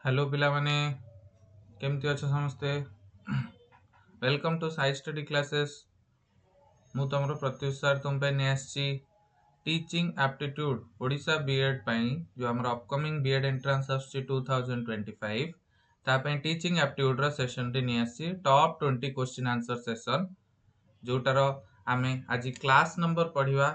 Hello पिला माने केमती अच्छा समस्ते welcome to side study classes मु तुमरो प्रत्युष सर तुम पे ने आसी टीचिंग एप्टीट्यूड ओडिशा बीएड पई जो हमर अपकमिंग बीएड एंट्रेंस आसी 2025 ता पई टीचिंग एप्टीट्यूड रो सेशन रे ने आसी टॉप 20 क्वेश्चन आंसर सेशन जोटार आमे आज क्लास नंबर पढ़िवा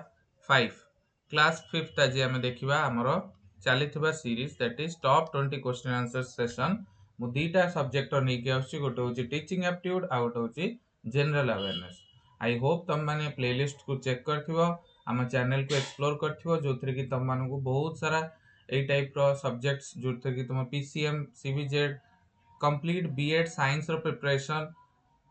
5 क्लास 5 आज आमे देखिबा हमरो चलीथिबा series that is top 20 question answer session मु दीटा सब्जेक्ट नै के आसी गोटे होची टीचिंग एप्टीट्यूड आ गोटे होची जनरल अवेयरनेस आई होप तुम माने प्लेलिस्ट को चेक करथिबो हम चैनल को एक्सप्लोर करथिबो जोथरे कि तुम मानू को बहुत सारा ए टाइप रो सब्जेक्ट्स जोथरे कि तुम PCM CBZ complete BEd science रो प्रिपरेशन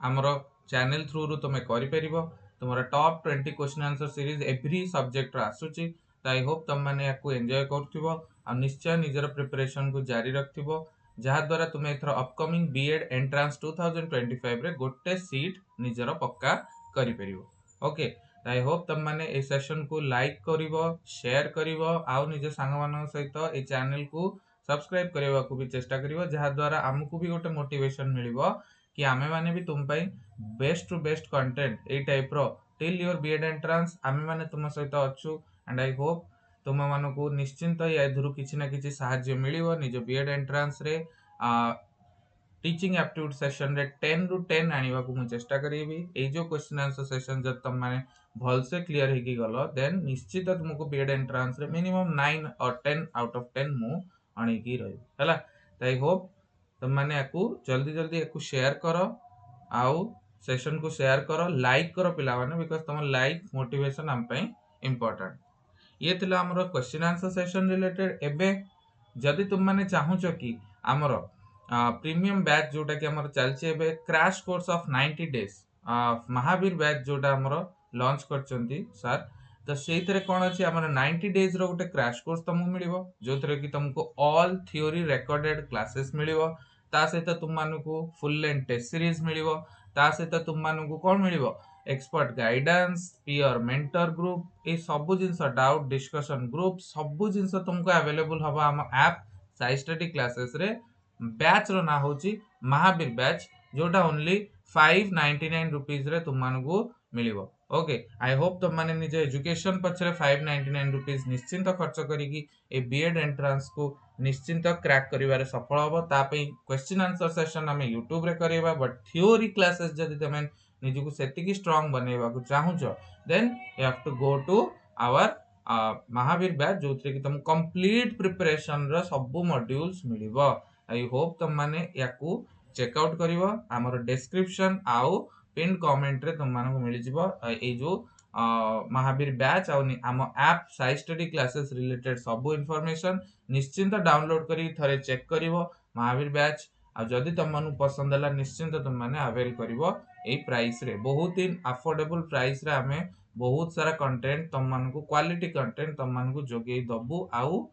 हमरो चैनल थ्रू रु तुम करि परिबो तुमरा top 20 question answer series every subject रो आसुची तो आई होप तुम माने याकू एन्जॉय करथिबो आ निश्चय निजर प्रिपरेशन को जारी रखथिबो जहा द्वारा तुम एथर अपकमिंग बीएड एंट्रेंस 2025 रे गोटे सीट निजर पक्का करि परिबो ओके आई होप तुम माने ए सेशन को लाइक करिवो शेयर करिवो आ निज सांग मानन सहित ए चैनल को सब्सक्राइब करबा को भी चेष्टा करिवो जहा द्वारा हमकु भी गोटे मोटिवेशन मिलिवो कि आमे माने भी तुम पई बेस्ट टू बेस्ट कंटेंट ए टाइप रो टिल योर बीएड एंट्रेंस आमे माने तुम सहित अछु एंड आई होप तुम मानकु निश्चिंत या धुरु किछि ना किछि सहाय्य मिलिवो निज बीएड एंट्रेंस रे टीचिंग एप्टीट्यूड सेशन रे 10 रु 10 आनिबा को मु चेष्टा करिवि ए जो क्वेश्चन आंसर सेशन जब तुम माने भल से क्लियर हे की गलो देन निश्चित तुमको बीएड एंट्रेंस रे मिनिमम 9 और 10 आउट ऑफ 10 मु आनी की रही हला तो आई होप तुम माने याकू जल्दी जल्दी याकू शेयर करो आउ सेशन को शेयर करो लाइक करो पिला माने बिकॉज़ तुम लाइक मोटिवेशन हम पई इंपोर्टेंट ये थिला हमरो क्वेश्चन आंसर सेशन रिलेटेड एबे जदि तुम माने चाहू छ कि हमरो प्रीमियम बैच जोटा कि हमरो चलचे एबे crash course of 90 days Mahavir batch जोटा हमरो लॉन्च करचंती सर तो सेइतरे कोन अछि हमरो 90 डेज रो गोटे क्रैश कोर्स तुमको मिलिबो जोथरे कि तुमको ऑल थ्योरी रिकॉर्डेड क्लासेस मिलिबो ता सहित तुम मानकु फुल लेंथ टेस्ट सीरीज मिलिबो ता सहित तुम मानकु कोन मिलिबो expert guidance peer mentor group ए सब जिंस डाउट डिस्कशन ग्रुप सब जिंस तुमको अवेलेबल हबा हम ऐप साई स्टडी क्लासेस रे बैच रो ना होची महावीर बैच जोटा ओनली 599 रुपीस रे तुम मानकु मिलिबो ओके आई होप तुम माने निज एजुकेशन पछरे 599 रुपीस निश्चिंत खर्च करिकी ए बीएड एंट्रेंस को निश्चिंत क्रैक करिवारे सफल हबो ता पई क्वेश्चन आंसर सेशन हमें यूट्यूब रे करेबा बट थ्योरी क्लासेस जदि तमे निजको सेतिकी स्ट्रांग बनेबा को चाहू छ then you have to go to our Mahavir batch जोथरे कि तुम कंप्लीट प्रिपरेशन रो सब मॉड्यूल्स मिलिबो आई होप तुम माने याकू चेकआउट करिवो हमर डिस्क्रिप्शन आउ पिन कमेंट रे तुम मानको मिलि जिवो ए जो महावीर बैच आम app Sai study classes related सब इनफॉरमेशन निश्चिंत डाउनलोड करी थरे चेक करिवो महावीर बैच आ जदि तुम मानु पसंद हला निश्चिंत तुम माने अवेल करिवो ए प्राइस रे बहुत ही अफोर्डेबल प्राइस रे हमें बहुत सारा कंटेंट तुम मानको क्वालिटी कंटेंट तुम मानको जोगे दबु आउ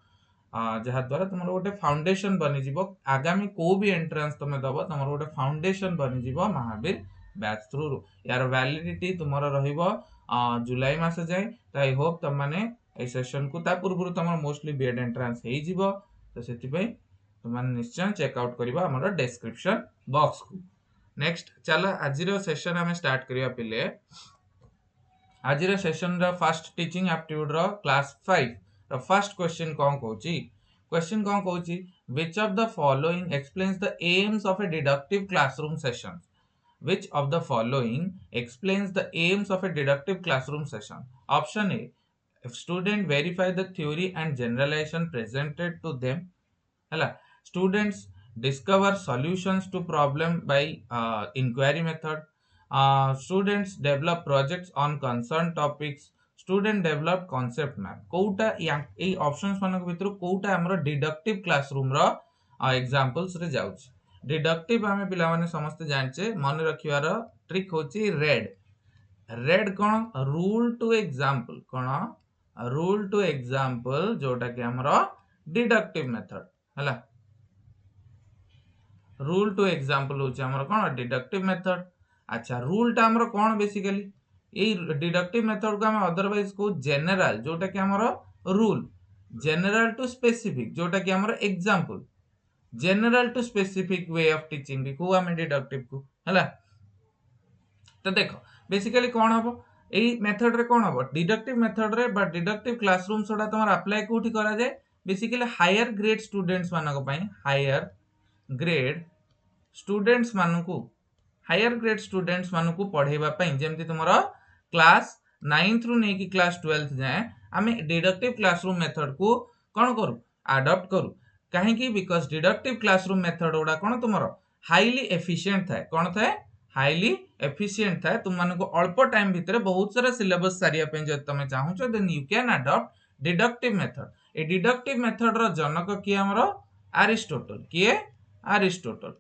जहा द्वारा तुम गोटे फाउंडेशन बनी जीवो आगामी को भी एंट्रेंस तुम दबो तुम गोटे फाउंडेशन बनी जीवो महावीर बैच थ्रू यार वैलिडिटी तुमरो रहिबो जुलाई मास जाय तो आई होप तुम माने ए सेशन को ता पूर्व तुम मोस्टली बीएड एंट्रेंस हे जीवो तो सेति पई तुम माने निश्चय चेक आउट करबा हमर डिस्क्रिप्शन बॉक्स को नेक्स्ट चला आजिरो सेशन हमें स्टार्ट करिया पिले आजिरो सेशन रा फर्स्ट टीचिंग एप्टीट्यूड रो क्लास 5 रो फर्स्ट क्वेश्चन कोन कहूची क्वेश्चन कोन कहूची which of the following explains the aims of a deductive classroom session Which of the following explains the aims of a deductive classroom session? Option A. If students verify the theory and generalization presented to them, hala, students discover solutions to problem by inquiry method. Students develop projects on concerned topics. Student develop concept map. कोउटा A options मानक भितर कोउटा हमरो deductive classroom रो examples रे जाउछ deductive आमे पिला माने समस्त जानचे मन रखिवार ट्रिक होची रेड रेड कोन रूल टू एग्जांपल कोन रूल टू एग्जांपल जोटा कि हमरो डिडक्टिव मेथड हला रूल टू एग्जांपल होची हमरो कोन डिडक्टिव मेथड अच्छा रूल ता हमरो कोन बेसिकली ए डिडक्टिव मेथड को हम अदरवाइज को जनरल जोटा कि हमरो रूल जनरल टू स्पेसिफिक जोटा कि हमरो example general to specific way of teaching को आम डिडक्टिव को है। तो देख बेसिकली कौन हम यही मेथड रे कौन हम डिडक्टिव मेथड रे बा डिडक्टिव क्लासरूम सोडा तुम अप्लाई कोठी करा जाए बेसिकली हायर ग्रेड स्टूडेंट्स मानक पई हायर ग्रेड स्टूडेंट्स मानकू हायर ग्रेड स्टूडेंट्स मानकू पढ़ेबा पई जेमति तुमरा क्लास 9th रु नेकी क्लास 12th जाए आमे डिडक्टिव क्लासरूम मेथड को कौन करू अडॉप्ट करू कहीं बिकॉज डिडक्टिव क्लासरूम मेथड गुड़ा कौन तुमर हाईली एफिशिएंट थाए कौन थाए हाईली एफिशिएंट थाए तुम मानको अल्प टाइम भितर बहुत सारा सिलेबस सारिया पे जब तुम चाहूचो then you can adopt deductive method ए डिडक्टिव मेथड रो जनक किए हमर अरिस्टोटल किए अरिस्टोटल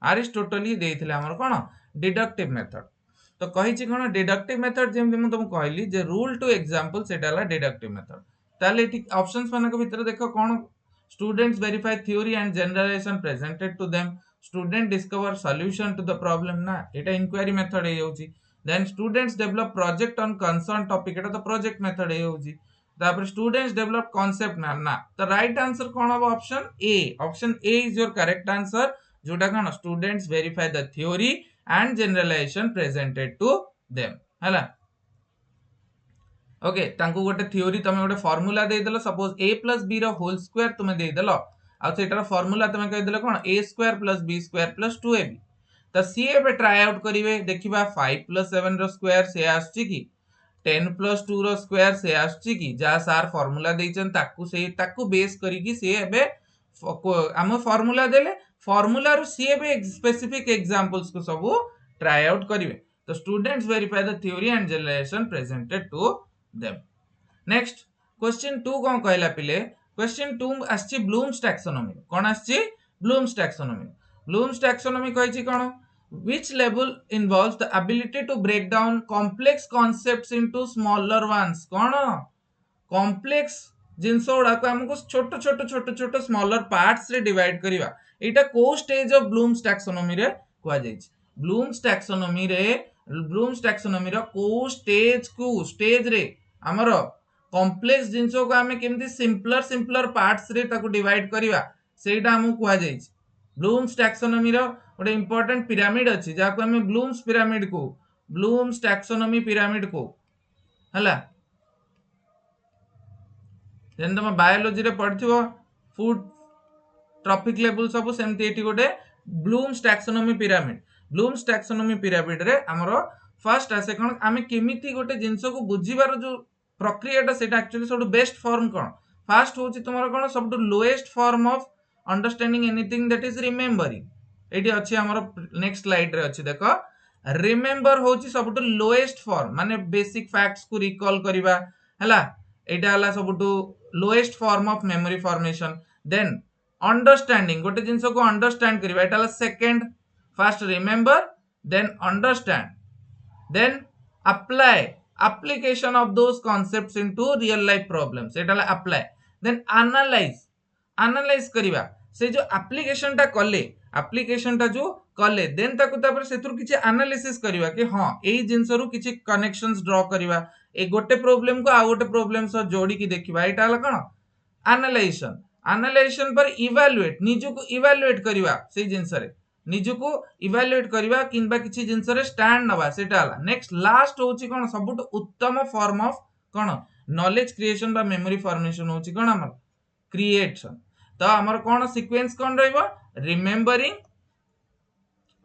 अरिस्टोटल ही देइथिले हमर कोन डिडक्टिव मेथड तो कहिछि कोन डिडक्टिव मेथड जेमति मु तुमको कहली जे रूल टू एग्जांपल सेटाला डिडक्टिव मेथड ताले ठीक ऑप्शंस मानक भितर देखो कोन students verify theory and generalisation presented to them student discover solution to the problem ना एटा इंक्वायरी मेथड हे होची then students develop project on concern topic एटा तो प्रोजेक्ट मेथड हे होची तापर स्टूडेंट्स डेवलप कांसेप्ट ना तो राइट आंसर कोन हो option A is your correct answer जोटा कोन students verify the theory and generalisation presented to them हला ओके तांको गोटे थ्योरी तमे गोटे फार्मूला दे देलो सपोज a + b रो होल स्क्वायर तमे दे देलो आ सेटार फार्मूला तमे कहि देलो कोन a² + b² + 2ab त सी एबे ट्राई आउट करिवे देखिबा 5 + 7 रो स्क्वायर से आछी कि 10 + 2 रो स्क्वायर से आछी कि जा सार फार्मूला देइचन ताकू बेस करी कि से एबे हम फार्मूला देले फार्मूला रो सी एबे स्पेसिफिक एग्जांपल्स को सब ट्राई आउट करिवे तो students verify the theory and generalisation presented to them next question 2 कौन कहला पिले क्वेश्चन 2 आछि ब्लूम्स टैक्सोनॉमी कौन आछि ब्लूम्स टैक्सोनॉमी कहिछि कोन which level involves the ability to break down complex concepts into smaller ones cone complex जिंस गुड़ा को हमको छोट छोट छोट छोट स्मॉलर पार्ट्स रे डिवाइड करिवा एटा को स्टेज ऑफ ब्लूम्स टैक्सोनॉमी रे कुआ जाइछ ब्लूम्स टैक्सोनॉमी रो को स्टेज रे हमर कॉम्प्लेक्स जिंसो को हमें केमती सिंपलर पार्ट्स रे ताको डिवाइड करिवा सेटा हमको कुआ जाइछ ब्लूम्स टैक्सोनॉमी रो गोटे इंपोर्टेंट पिरामिड अछि जाको हमें ब्लूम्स टैक्सोनॉमी पिरामिड को हला जेन तुम बायोलॉजी रे पढ़थिबो फूड ट्रॉपिक लेवल सब सेमती एटी गोटे ब्लूम्स टैक्सोनॉमी पिरामिड रे हमरो फर्स्ट आसे कोन आमे केमिति गोटे जिंस को बुझिबार जो प्रक्रियाटा सेटा एक्चुअली सब बेस्ट फॉर्म कोन फर्स्ट होची तुमरो कोन सब lowest form of understanding anything that is remembering eighty अछि हमरो नेक्स्ट स्लाइड रे अछि देखो रिमेंबर होची सब लोएस्ट फॉर्म माने बेसिक फैक्ट्स को रिकॉल करिवा हला एटा हला सब lowest form of memory formation then understanding गोटे जिंस को अंडरस्टैंड करिवा एटा हला second first remember then understand then apply application of those concepts into real life problems एटा हला अप्लाई देन एनालाइज करिवा से जो एप्लीकेशन टा जो कले देन ताकू तापर सेतुर किछि एनालिसिस करिवा कि हां एई जिंसरु किछि कनेक्शंस ड्रॉ करिवा ए गोटे प्रॉब्लम को आ गोटे प्रॉब्लम सो जोड़ी की देखिबा एटा हला कोन एनालाइजेशन पर इवैल्यूएट निजु को इवैल्यूएट करिवा से जिंस रे निजु को इवैल्यूएट करिवा किंबा किछि जिंस रे स्टैंड नबा सेटा हला नेक्स्ट लास्ट होची कोन सबुट उत्तम फॉर्म ऑफ कोन नॉलेज क्रिएशन बा मेमोरी फॉर्मेशन होची कोन हमर क्रिएशन तो हमर कोन सीक्वेंस कोन रहइबो रिमेंबरिंग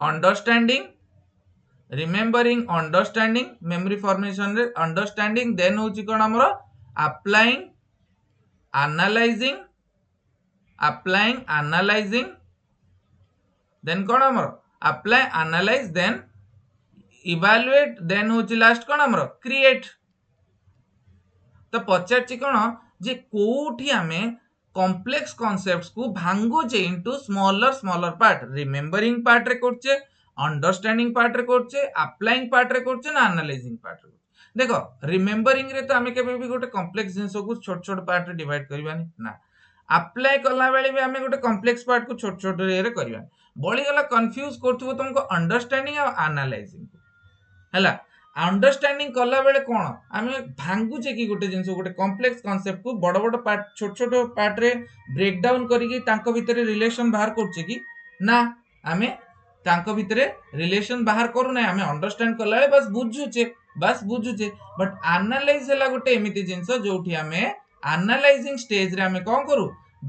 अंडरस्टैंडिंग मेमोरी फॉर्मेशन रे अंडरस्टैंडिंग देन होची कोन हमर अप्लाइंग एनालाइजिंग देन कोन हमर apply analyse then evaluate then होची लास्ट कोन हमर क्रिएट तो पचारची कोन जे कोठी हमें कॉम्प्लेक्स कॉन्सेप्ट्स को भांगुचे into smaller part remembering part रे करछे अंडरस्टैंडिंग पार्ट रे करछे अप्लाइंग पार्ट रे करछे ना एनालाइजिंग पार्ट रे देखो रिमेंबरिंग रे तो हमें केबे भी गोटे कॉम्प्लेक्स जिंस को छोट छोट पार्ट रे डिवाइड करबानी ना अप्लाई कला बेले भी हमें गोटे कॉम्प्लेक्स पार्ट को छोट छोट रे करबानी बळी गला कंफ्यूज करथबो तुमको अंडरस्टैंडिंग और एनालाइजिंग हैला अंडरस्टैंडिंग कला बेले कौन आम भांगुचे कि गोटे जिनस गोटे कॉम्प्लेक्स कांसेप्ट को बड़ बड़ पार्ट छोट छोट पार्ट रे ब्रेक डाउन करके भितर रिलेशन बाहर करछे कि ना आमे तांको भितर रिलेशन बाहर करू ना आमे अंडरस्टैंड कला बस बुझुचे बट एनालाइज हला गोटे एमिति जिनस जोठी आमे एनालाइजिंग स्टेज रे आमे कोन करू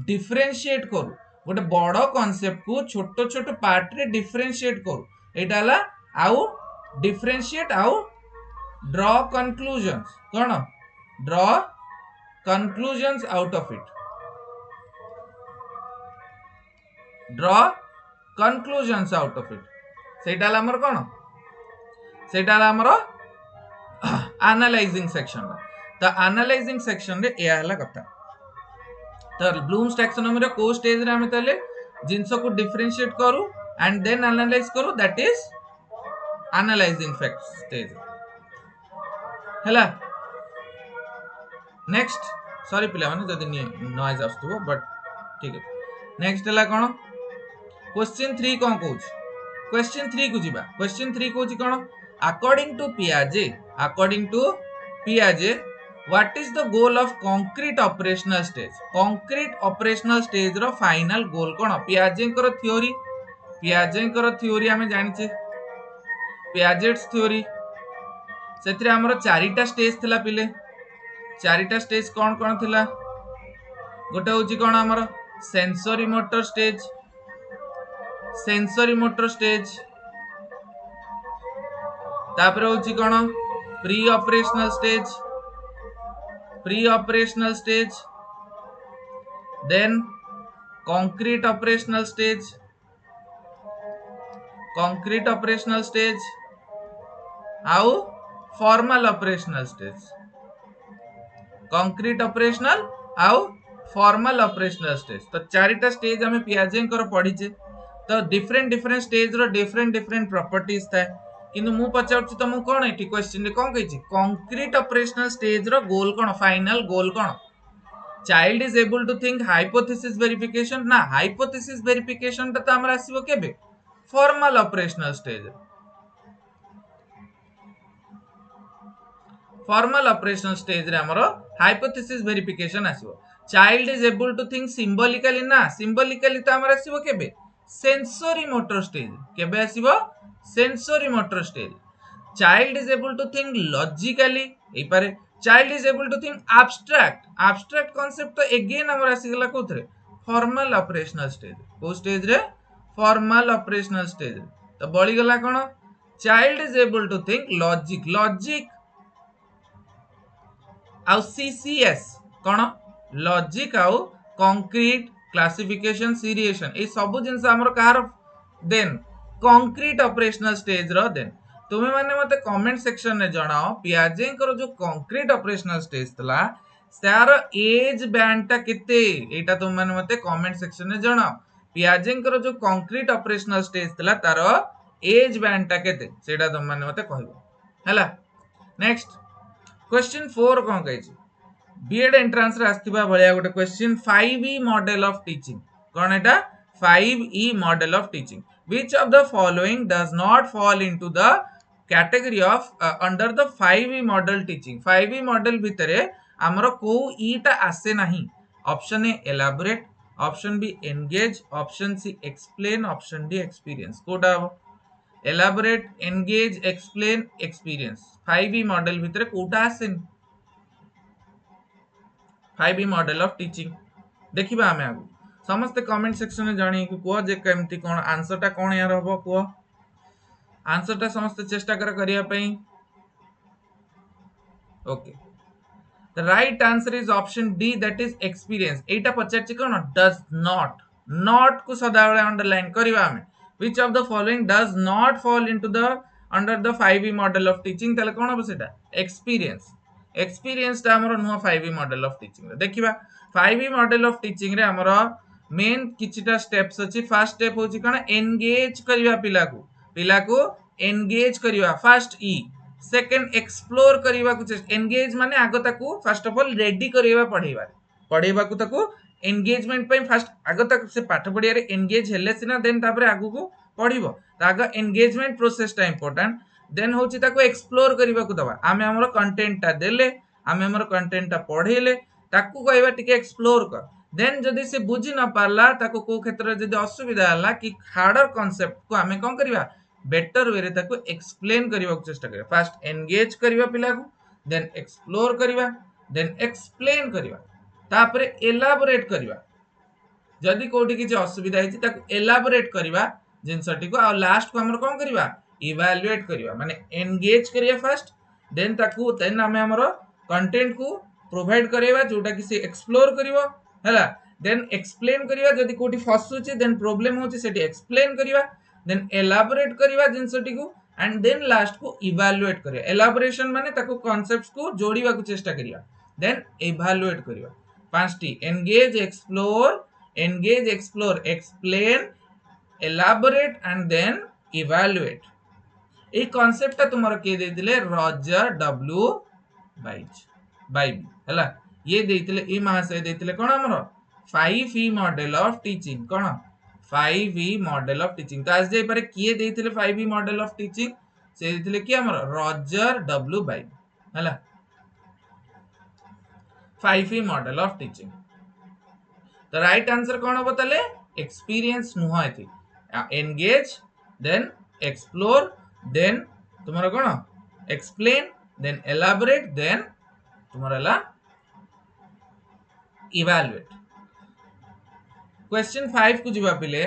डिफरेंशिएट करू गोटे बड़ कांसेप्ट को छोट छोट पार्ट रे डिफरेंशिएट करू एटा हला आउ डिफरेंशिएट आउ ड्रॉ कंक्लूजन्स कौन draw conclusions out of it draw conclusions out of it सेटा हमर कौन सेटा हमर एनालाइजिंग सेक्शन तो एनालाइजिंग सेक्शन रे एया हला कथा तो ब्लूम्स टैक्सोनॉमी रे को स्टेज रे हम तले जिंस को डिफरेंशिएट करू एंड देन एनालाइज करू that is analysing fact stage हला नेक्स्ट सॉरी पिला माने जदी नॉइज आस्तुबो बट ठीक है नेक्स्ट हला कोन क्वेश्चन 3 कोन कहूछ क्वेश्चन 3 को जिबा क्वेश्चन 3 कहूछ कोन अकॉर्डिंग टू पियाजे what is the goal of concrete operational stage रो फाइनल गोल कोन पियाजे थ्योरी हमें जानिचे पियाजेट्स थ्योरी सेतरे हमरो चारिटा स्टेज थिला पिले चारिटा स्टेज कोन कोन थिला गोटे होची कोन हमरो सेंसरी मोटर स्टेज तापर होची कोन pre operational stage then concrete operational stage आउ formal operational stage concrete operational आउ फॉर्मल ऑपरेशनल स्टेज तो चारिटा स्टेज हमें पियाजे पढ़ीचे तो डिफरेंट स्टेज रो डिफरेंट प्रॉपर्टीज था किंतु मु पचाउछि तुम कोन एठी क्वेश्चन रे कोन कहिछि कंक्रीट ऑपरेशनल स्टेज रो गोल कोन फाइनल गोल कोन child is able to think hypothesis verification ना हाइपोथेसिस वेरिफिकेशन तो हमरा आसीबो केबे फॉर्मल ऑपरेशनल स्टेज रे हमरो हाइपोथेसिस वेरिफिकेशन आसीबो child is able to think symbolically ना सिंबॉलिकली तो हमरा आसीबो केबे सेंसरी मोटर स्टेज केबे आसीबो sensory motor stage child is able to think logically ए पारे child is able to think abstract concept तो अगेन हमर आसीगला कोथरे फॉर्मल ऑपरेशनल स्टेज को स्टेज रे फॉर्मल ऑपरेशनल स्टेज तो बळी गला कोन child is able to think logic आउ सीसीएस कोन लॉजिक आउ कंक्रीट क्लासिफिकेशन सीरिएशन ए सब जिंस हमर कार देन कंक्रीट ऑपरेशनल स्टेज रो देन तुमे माने मते कमेंट सेक्शन में जणाओ पियाजे को जो कंक्रीट ऑपरेशनल स्टेज तला तार एज बैंड ता केते एटा तुम माने मते कमेंट सेक्शन में जणाओ पियाजे को जो कंक्रीट ऑपरेशनल स्टेज तला तार एज बैंड ता केते सेटा तुम माने मते कहबो हला नेक्स्ट क्वेश्चन 4 कोन कहछि B.Ed एंट्रेंस रे आस्तिबा भलिया गोटे question 5E model of teaching कोन एटा 5E model of teaching which of the following does not fall into the category of under the 5E model teaching 5E model भितरे हमरो को ई टा आसे नाही option A elaborate option B engage option C explain option D experience कोडा elaborate engage explain experience 5E model भितरे कोटा आसे 5E मॉडल ऑफ टीचिंग देखिबा हमें आगु समस्त कमेंट सेक्शन में जानी कि को जे केमती कोन आंसर टा कोन यार हबो को आंसर टा समस्त चेष्टा करिया पई okay the right answer is option D that is experience Etah पचारछि cone does not को सदाବେଳେ अंडरलाइन करबा हमें which of the following does not fall into the under the 5E model of teaching तले कोन हो सेटा एक्सपीरियंस ता हमर नुवा 5E model of teaching देखिबा 5E मॉडल ऑफ टीचिंग रे हमर मेन किछटा स्टेप्स अछि फर्स्ट स्टेप होछि कोन एंगेज करबा पिला को एंगेज करबा फर्स्ट ई सेकंड एक्सप्लोर करबा को एंगेज माने आगो ताकू फर्स्ट ऑफ ऑल रेडी करबा पढेबा को ताकू एंगेजमेंट पे फर्स्ट आगो तक से पाठ पढिया रे एंगेज हेले सिना देन तापरे आगो को पढिबो तागा एंगेजमेंट प्रोसेस टा इंपोर्टेंट देन होची ताको एक्सप्लोर करबा को दबा आमे हमर कंटेंट ता देले आमे हमर कंटेंट ता पढेले ताको कहबा टिके एक्सप्लोर कर देन जदी से बुझी न पारला ताको को क्षेत्र जदी असुविधा हला कि हार्डर कांसेप्ट को आमे कोन करबा बेटर वे रे ताको एक्सप्लेन करबा को चेष्टा करबा फर्स्ट एंगेज करबा पिला को देन एक्सप्लोर करबा देन एक्सप्लेन करबा तापरे एलाबोरेट करबा जदी कोठी किछ असुविधा हिची ताको एलाबोरेट करबा जिनसटी को आ लास्ट को हमर कोन करबा इवैल्यूएट करबा माने एंगेज करबा फर्स्ट देन हमें हमर कंटेंट को प्रोवाइड करबा जोटा कि से एक्सप्लोर करबा हला देन एक्सप्लेन करबा जदी कोठी फसुची देन प्रॉब्लम होची सेठी एक्सप्लेन करबा देन एलाबोरेट करबा जिनसटी को एंड देन लास्ट को इवैल्यूएट करबा एलाबोरेशन माने ताको कांसेप्ट्स को जोड़ीबा को चेष्टा करबा देन इवैल्यूएट करबा पांचटी engage explore explain elaborate and then evaluate ए कांसेप्ट तुमरो के देतिले रॉजर डब्ल्यू बाइब हला ये देतिले ए महाशय देतिले कोन हमरो 5E model of teaching cone 5E model of teaching तो आज जे पारे किए देतिले 5E मॉडल ऑफ टीचिंग से देतिले कि हमरो रॉजर डब्ल्यू बाइब हला 5E मॉडल ऑफ टीचिंग तो राइट आंसर कोन हो तले एक्सपीरियंस नुह एथि एंगेज देन एक्सप्लोर देन तुम्हारा कोन एक्सप्लेन देन एलाबोरेट देन तुम्हारा ला इवैल्यूएट क्वेश्चन 5 को जिबा पिले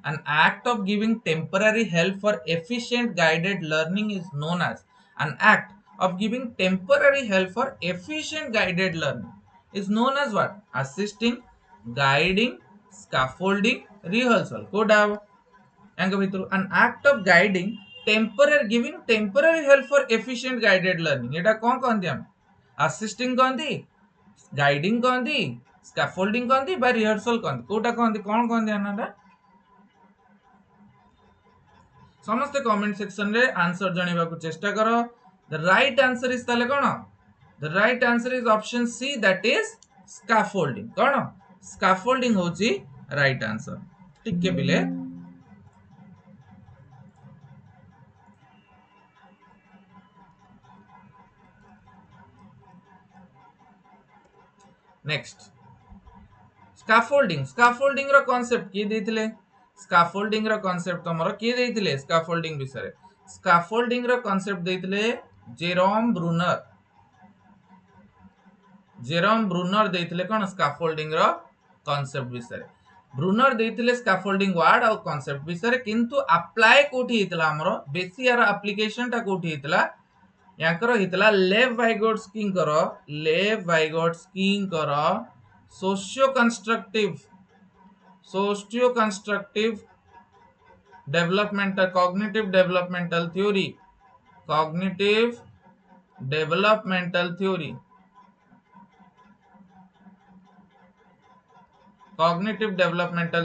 an act of giving temporary help for efficient guided learning is known as an act of giving temporary help for efficient guided learning is known as what assisting guiding scaffolding rehearsal code आव एंग भितर an act of guiding giving temporary help for efficient guided learning एटा कोन कहंती हम assisting कहंती guiding कहंती scaffolding कहंती बा rehearsal कहंती कोटा कहंती कोन कहंती अनाटा समस्त कमेंट सेक्शन रे आंसर जणीबा को चेष्टा करो द राइट आंसर इज ताले कोन the right answer is option C that is scaffolding कोन स्कैफोल्डिंग होची राइट आंसर ठीक के पिले नेक्स्ट स्कैफोल्डिंग रो कांसेप्ट की देथिले स्कैफोल्डिंग रो कांसेप्ट हमरो की देथिले स्कैफोल्डिंग विषय स्कैफोल्डिंग रो कांसेप्ट देथिले जेरोम ब्रूनर देथिले कोन स्कैफोल्डिंग रो कांसेप्ट विषय ब्रूनर देथिले स्कैफोल्डिंग वर्ड और कांसेप्ट विषय किंतु अप्लाई कोठी हितला हमरो बेसी यार एप्लीकेशन टा कोठी हितला याकर हितला लेव वाइगोट्स्की करो socio constructive developmental cognitive developmental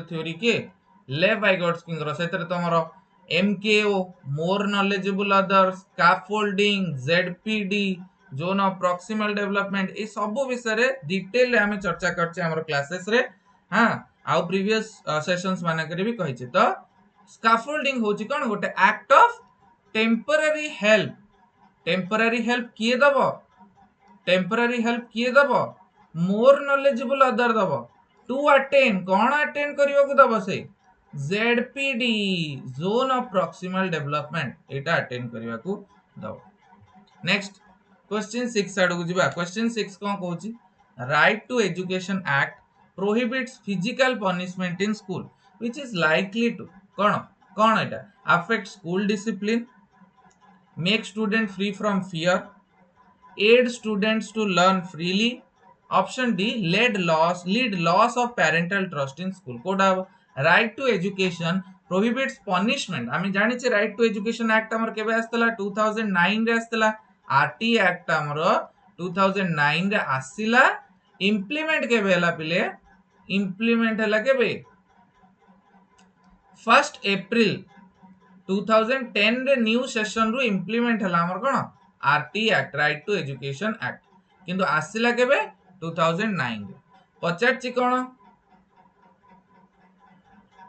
theory के लेव वाइगोट्स्की करो सेतरे तमरो MKO more knowledgeable others scaffolding ZPD zone of proximal development ए सब विषय रे डिटेल रे हमें चर्चा करछे हमर क्लासेस रे हां आउ प्रीवियस सेशंस माने करे भी कहिছে तो स्कैफोल्डिंग होची कोन गोटे एक्ट ऑफ टेम्पररी हेल्प किए दबो मोर नॉलेजेबल अदर दबो टू अटेन कोन अटेन करियो को दबो से ZPD zone of proximal development एटा अटेंड करिया को दो नेक्स्ट क्वेश्चन 6 आडू जिबा क्वेश्चन 6 कोन कहूची right to education act prohibits physical punishment in school which is likely to कोन एटा affect school discipline make student free from fear aid students to learn freely option D lead loss of parental trust in school कोडा right to education prohibits punishment आमी जानि छे right to education act हमर केबे आस्तला 2009 रे आस्तला RT act हमर 2009 रे आसीला इंप्लीमेंट केबे हला पिले इंप्लीमेंट हला केबे 1 अप्रैल 2010 रे न्यू सेशन रु इंप्लीमेंट हला हमर कोन RTE act right to education act किंतु आसीला केबे 2009 रे पचारची कोन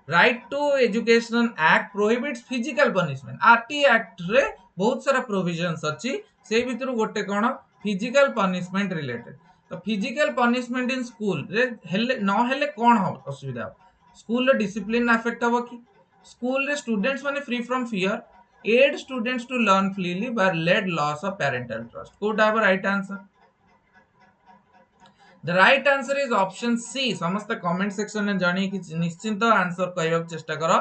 right to education act prohibits physical punishment RTE act रे बहुत सारा प्रोविजन्स अच्छी से भितर गोटे कौन फिजिकल पनिशमेंट रिलेटेड तो फिजिकल पनिशमेंट इन स्कूल न हेले कौन हो असुविधा स्कूल डिसिप्लिन अफेक्ट हम कि स्कूल रे स्टूडेंट्स माने free from fear aid students to learn freely by lead loss of parental trust कोटा है right answer the right answer is option C समस्त कमेंट सेक्शन में जानिए कि निश्चिंत आंसर कहबा चेष्टा करो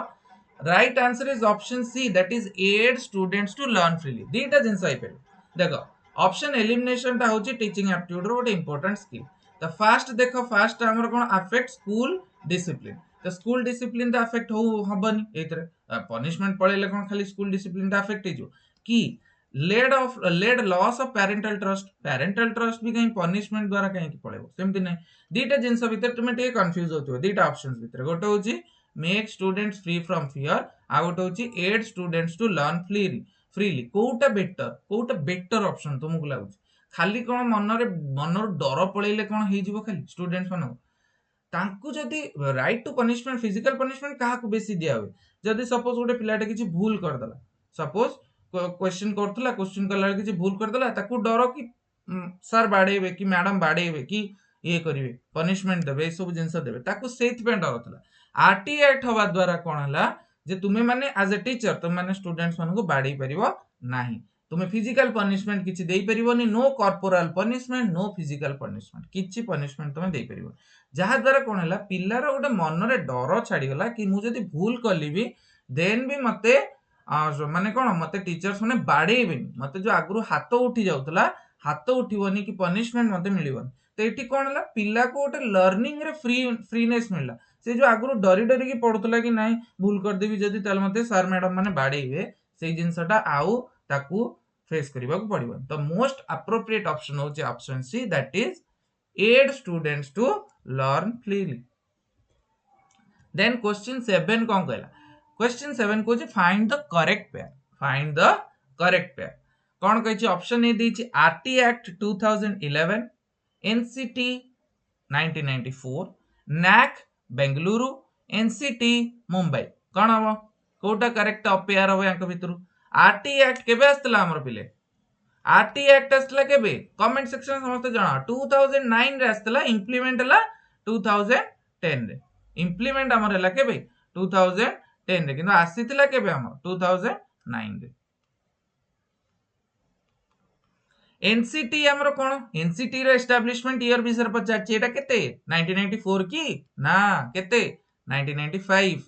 right answer is option C that is aid students to learn freely दीटा जिंस आइ पे देखो ऑप्शन एलिमिनेशन टा होची टीचिंग एप्टीट्यूड रो ଗୋଟେ इंपोर्टेंट स्किल तो फास्ट देखो फास्ट हमर कोन अफेक्ट स्कूल डिसिप्लिन तो स्कूल डिसिप्लिन ता अफेक्ट हो हबनी एतरे पनिशमेंट पळेले कोन खाली स्कूल डिसिप्लिन ता अफेक्ट हिजो की led loss of parental trust भी कहीं पनिशमेंट द्वारा कहीं पळेबो सेमति नै दीटा जिंस भीतर तुमे टे कंफ्यूज होतो दीटा ऑप्शंस भीतर गोटे होची make students free from fear आ गोटे होची aid students to learn freely कोउटा बेटर ऑप्शन तुमको लागु खाली कोन मनर डर पळेले कोन हे जिवो खाली स्टूडेंट्स मानो तांकु जदी right to punishment physical punishment काहा को बेसी दिया हुए जदी सपोज गोटे पिलाटे किछि भूल कर दला सपोज क्वेश्चन करथला क्वेश्चन करला किछि भूल कर दला ताकु डर कि सर बाडेबे कि मैडम बाडेबे कि ये करिवे पनिशमेंट देबे ए सब जिंस देबे ताकु सेथ पे डर थला आरटी एक्ट हवा द्वारा कोन हला जे तुमे माने एज ए टीचर तुम माने स्टूडेंट्स मानको बाडे परिबो नाही तुमे फिजिकल पनिशमेंट किछि देई परिबोनी no corporal punishment no physical punishment किछि पनिशमेंट तुमे देई परिबो जहा द्वारा कोन हला पिल्लार गोटे मन रे डर छाडी गला कि मु जदी भूल करलिबी देन भी मते माने कोन मते टीचर्स माने बाडेबेनी मते जो आगरु हाथ उठी जाउतला हाथ उठिबोनी कि पनिशमेंट मते मिलिबोनी तो एठी कोन हला पिल्ला को गोटे लर्निंग रे फ्रीनेस मिलला से जो आगरु डरी डरी की पडुतला कि नाही भूल कर देबी जदी तल मते सर मैडम माने बाडेबे सेई जिंसटा आउ ताकू फेस करबा को पड़िबो तो मोस्ट एप्रोप्रिएट ऑप्शन होचे option C that is aid students to learn freely then question 7 कोन कहला क्वेश्चन 7 को फाइंड द करेक्ट पेयर कोन कहछि ऑप्शन ए देछि RTE act 2011 NCT 1994 NAAC Bengaluru NCT Mumbai कोन हबो कोटा करेक्ट पेयर हबो यांक भितरु आरटी एक्ट केबे आस्तला हमर पिले आरटी एक्ट आस्तला केबे कमेंट सेक्शन समस्त जाना 2009 रे आस्तला इंप्लीमेंट हला 2010 रे इंप्लीमेंट हमर हला केबे 2010 रे किंतु आसीतिला केबे हमर 2009 रे एनसीटी हमर कोन एनसीटी रो एस्टैब्लिशमेंट ईयर विषय पचाछि एटा केते 1994 की ना केते 1995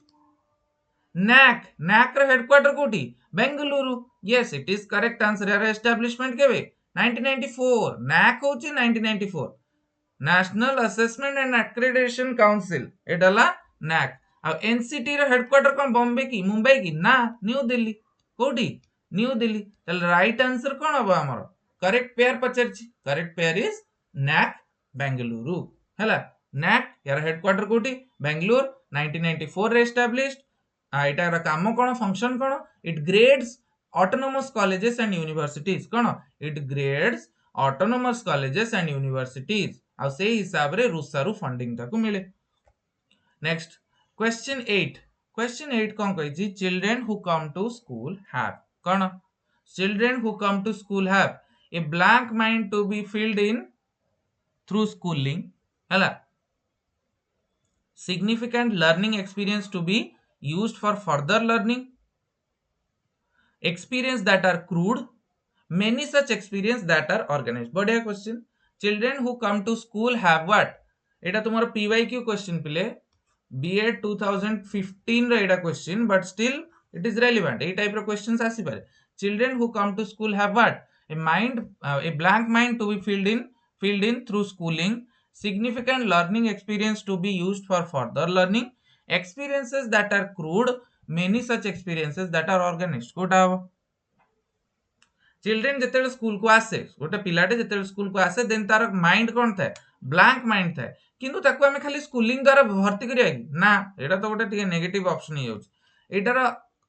नैक रो हेडक्वार्टर कोठी Bengaluru yes it is correct answer यार एस्टैब्लिशमेंट केबे 1994 नैक होची 1994 national assessment and accreditation council एडला नैक आ एनसीटी रो हेडक्वार्टर कोन बॉम्बे की मुंबई की ना न्यू दिल्ली कोठी न्यू दिल्ली तल राइट आंसर कोन हबो हमर करेक्ट पेयर पचरछि correct pair is NAAC Bengaluru हला नैक यार हेडक्वार्टर कोठी बेंगलुरु 1994 रे एस्टैब्लिश्ड एटार काम कोन फंक्शन कोन it grades autonomous colleges and universities कोन it grades autonomous colleges and universities आ से हिसाब रे रुसारु फंडिंग ताकू मिले नेक्स्ट क्वेश्चन 8 कोन कहछि children who come to school have कोन children who come to school have a blank mind to be filled in through schooling hela significant learning experience to be used for further learning experience that are crude many such experience that are organized बढ़िया question children who come to school have what एटा तुम्हारा PYQ question पिले B.Ed 2015 row Etah question but still it is relevant ए type रो questions आसी पारे children who come to school have what a blank mind to be filled in through schooling significant learning experience to be used for further learning experiences that are crude many such experiences that are organized Kota हो children जेते school को आसे गोटे पिलाटे जेते school को आसे then तार mind कोन थाए ब्लैंक माइंड थाए किंतु ताको हमें खाली स्कूलिंग द्वारा भर्ती करिया कि ना एटा तो गोटे ठीक नेगेटिव ऑप्शन ही होछ एटार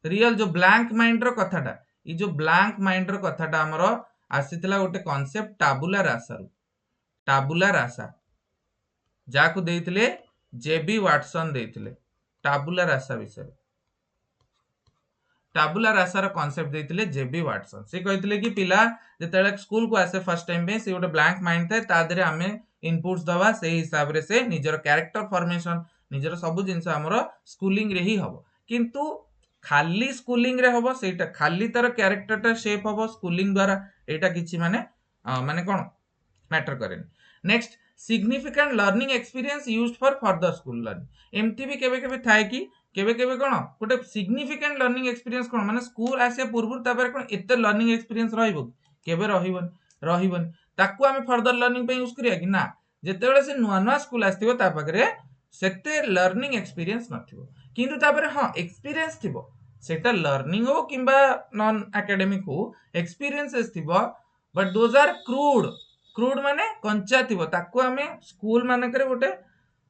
रियल जो ब्लैंक माइंड रो कथाटा ई जो ब्लैंक माइंड रो कथाटा हमरो आसीतला गोटे कांसेप्ट टाबुला रासा जाको देइथिले जेबी वाटसन देइथिले टाबुला रासा विषय टाबुला रासार कांसेप्ट देथिले जेबी वाटसन। से कहिथिले कि पिला जेतेले स्कूल को आसे फर्स्ट टाइम पे से गोटे ब्लैंक माइंड थाए ता देरे हमें इनपुट्स दवा से हिसाब रे से निजर कैरेक्टर फॉर्मेशन निजर सब जिंस हमर स्कूलिंग रे ही हबो। किंतु खाली स्कूलिंग रे हबो सेटा खाली तार कैरेक्टरटा शेप हबो स्कूलिंग द्वारा एटा किछि माने माने कोन मैटर करेन। Next significant learning experience used for further school learning. एमती भी केबे केबे थाए कि केबे केबे कोन गोटे सिग्निफिकेंट लर्निंग एक्सपीरियंस कोन माने स्कूल आसे पूर्व तापर कोन एते लर्निंग एक्सपीरियंस रहइबो केबे रहिबन ताकू आमे फर्दर लर्निंग पे यूज करिया कि ना जेतेबेले से नुआ नुआ स्कूल आस्थिबो ता पाखरे सेते लर्निंग एक्सपीरियंस नथिबो किंतु तापर हां एक्सपीरियंस थिबो सेटा लर्निंग हो किंबा नॉन एकेडमिक हो एक्सपीरियंसेस थिबो बट दोज आर क्रूड माने कंचा थिबो ताकू आमे स्कूल मानकरे गोटे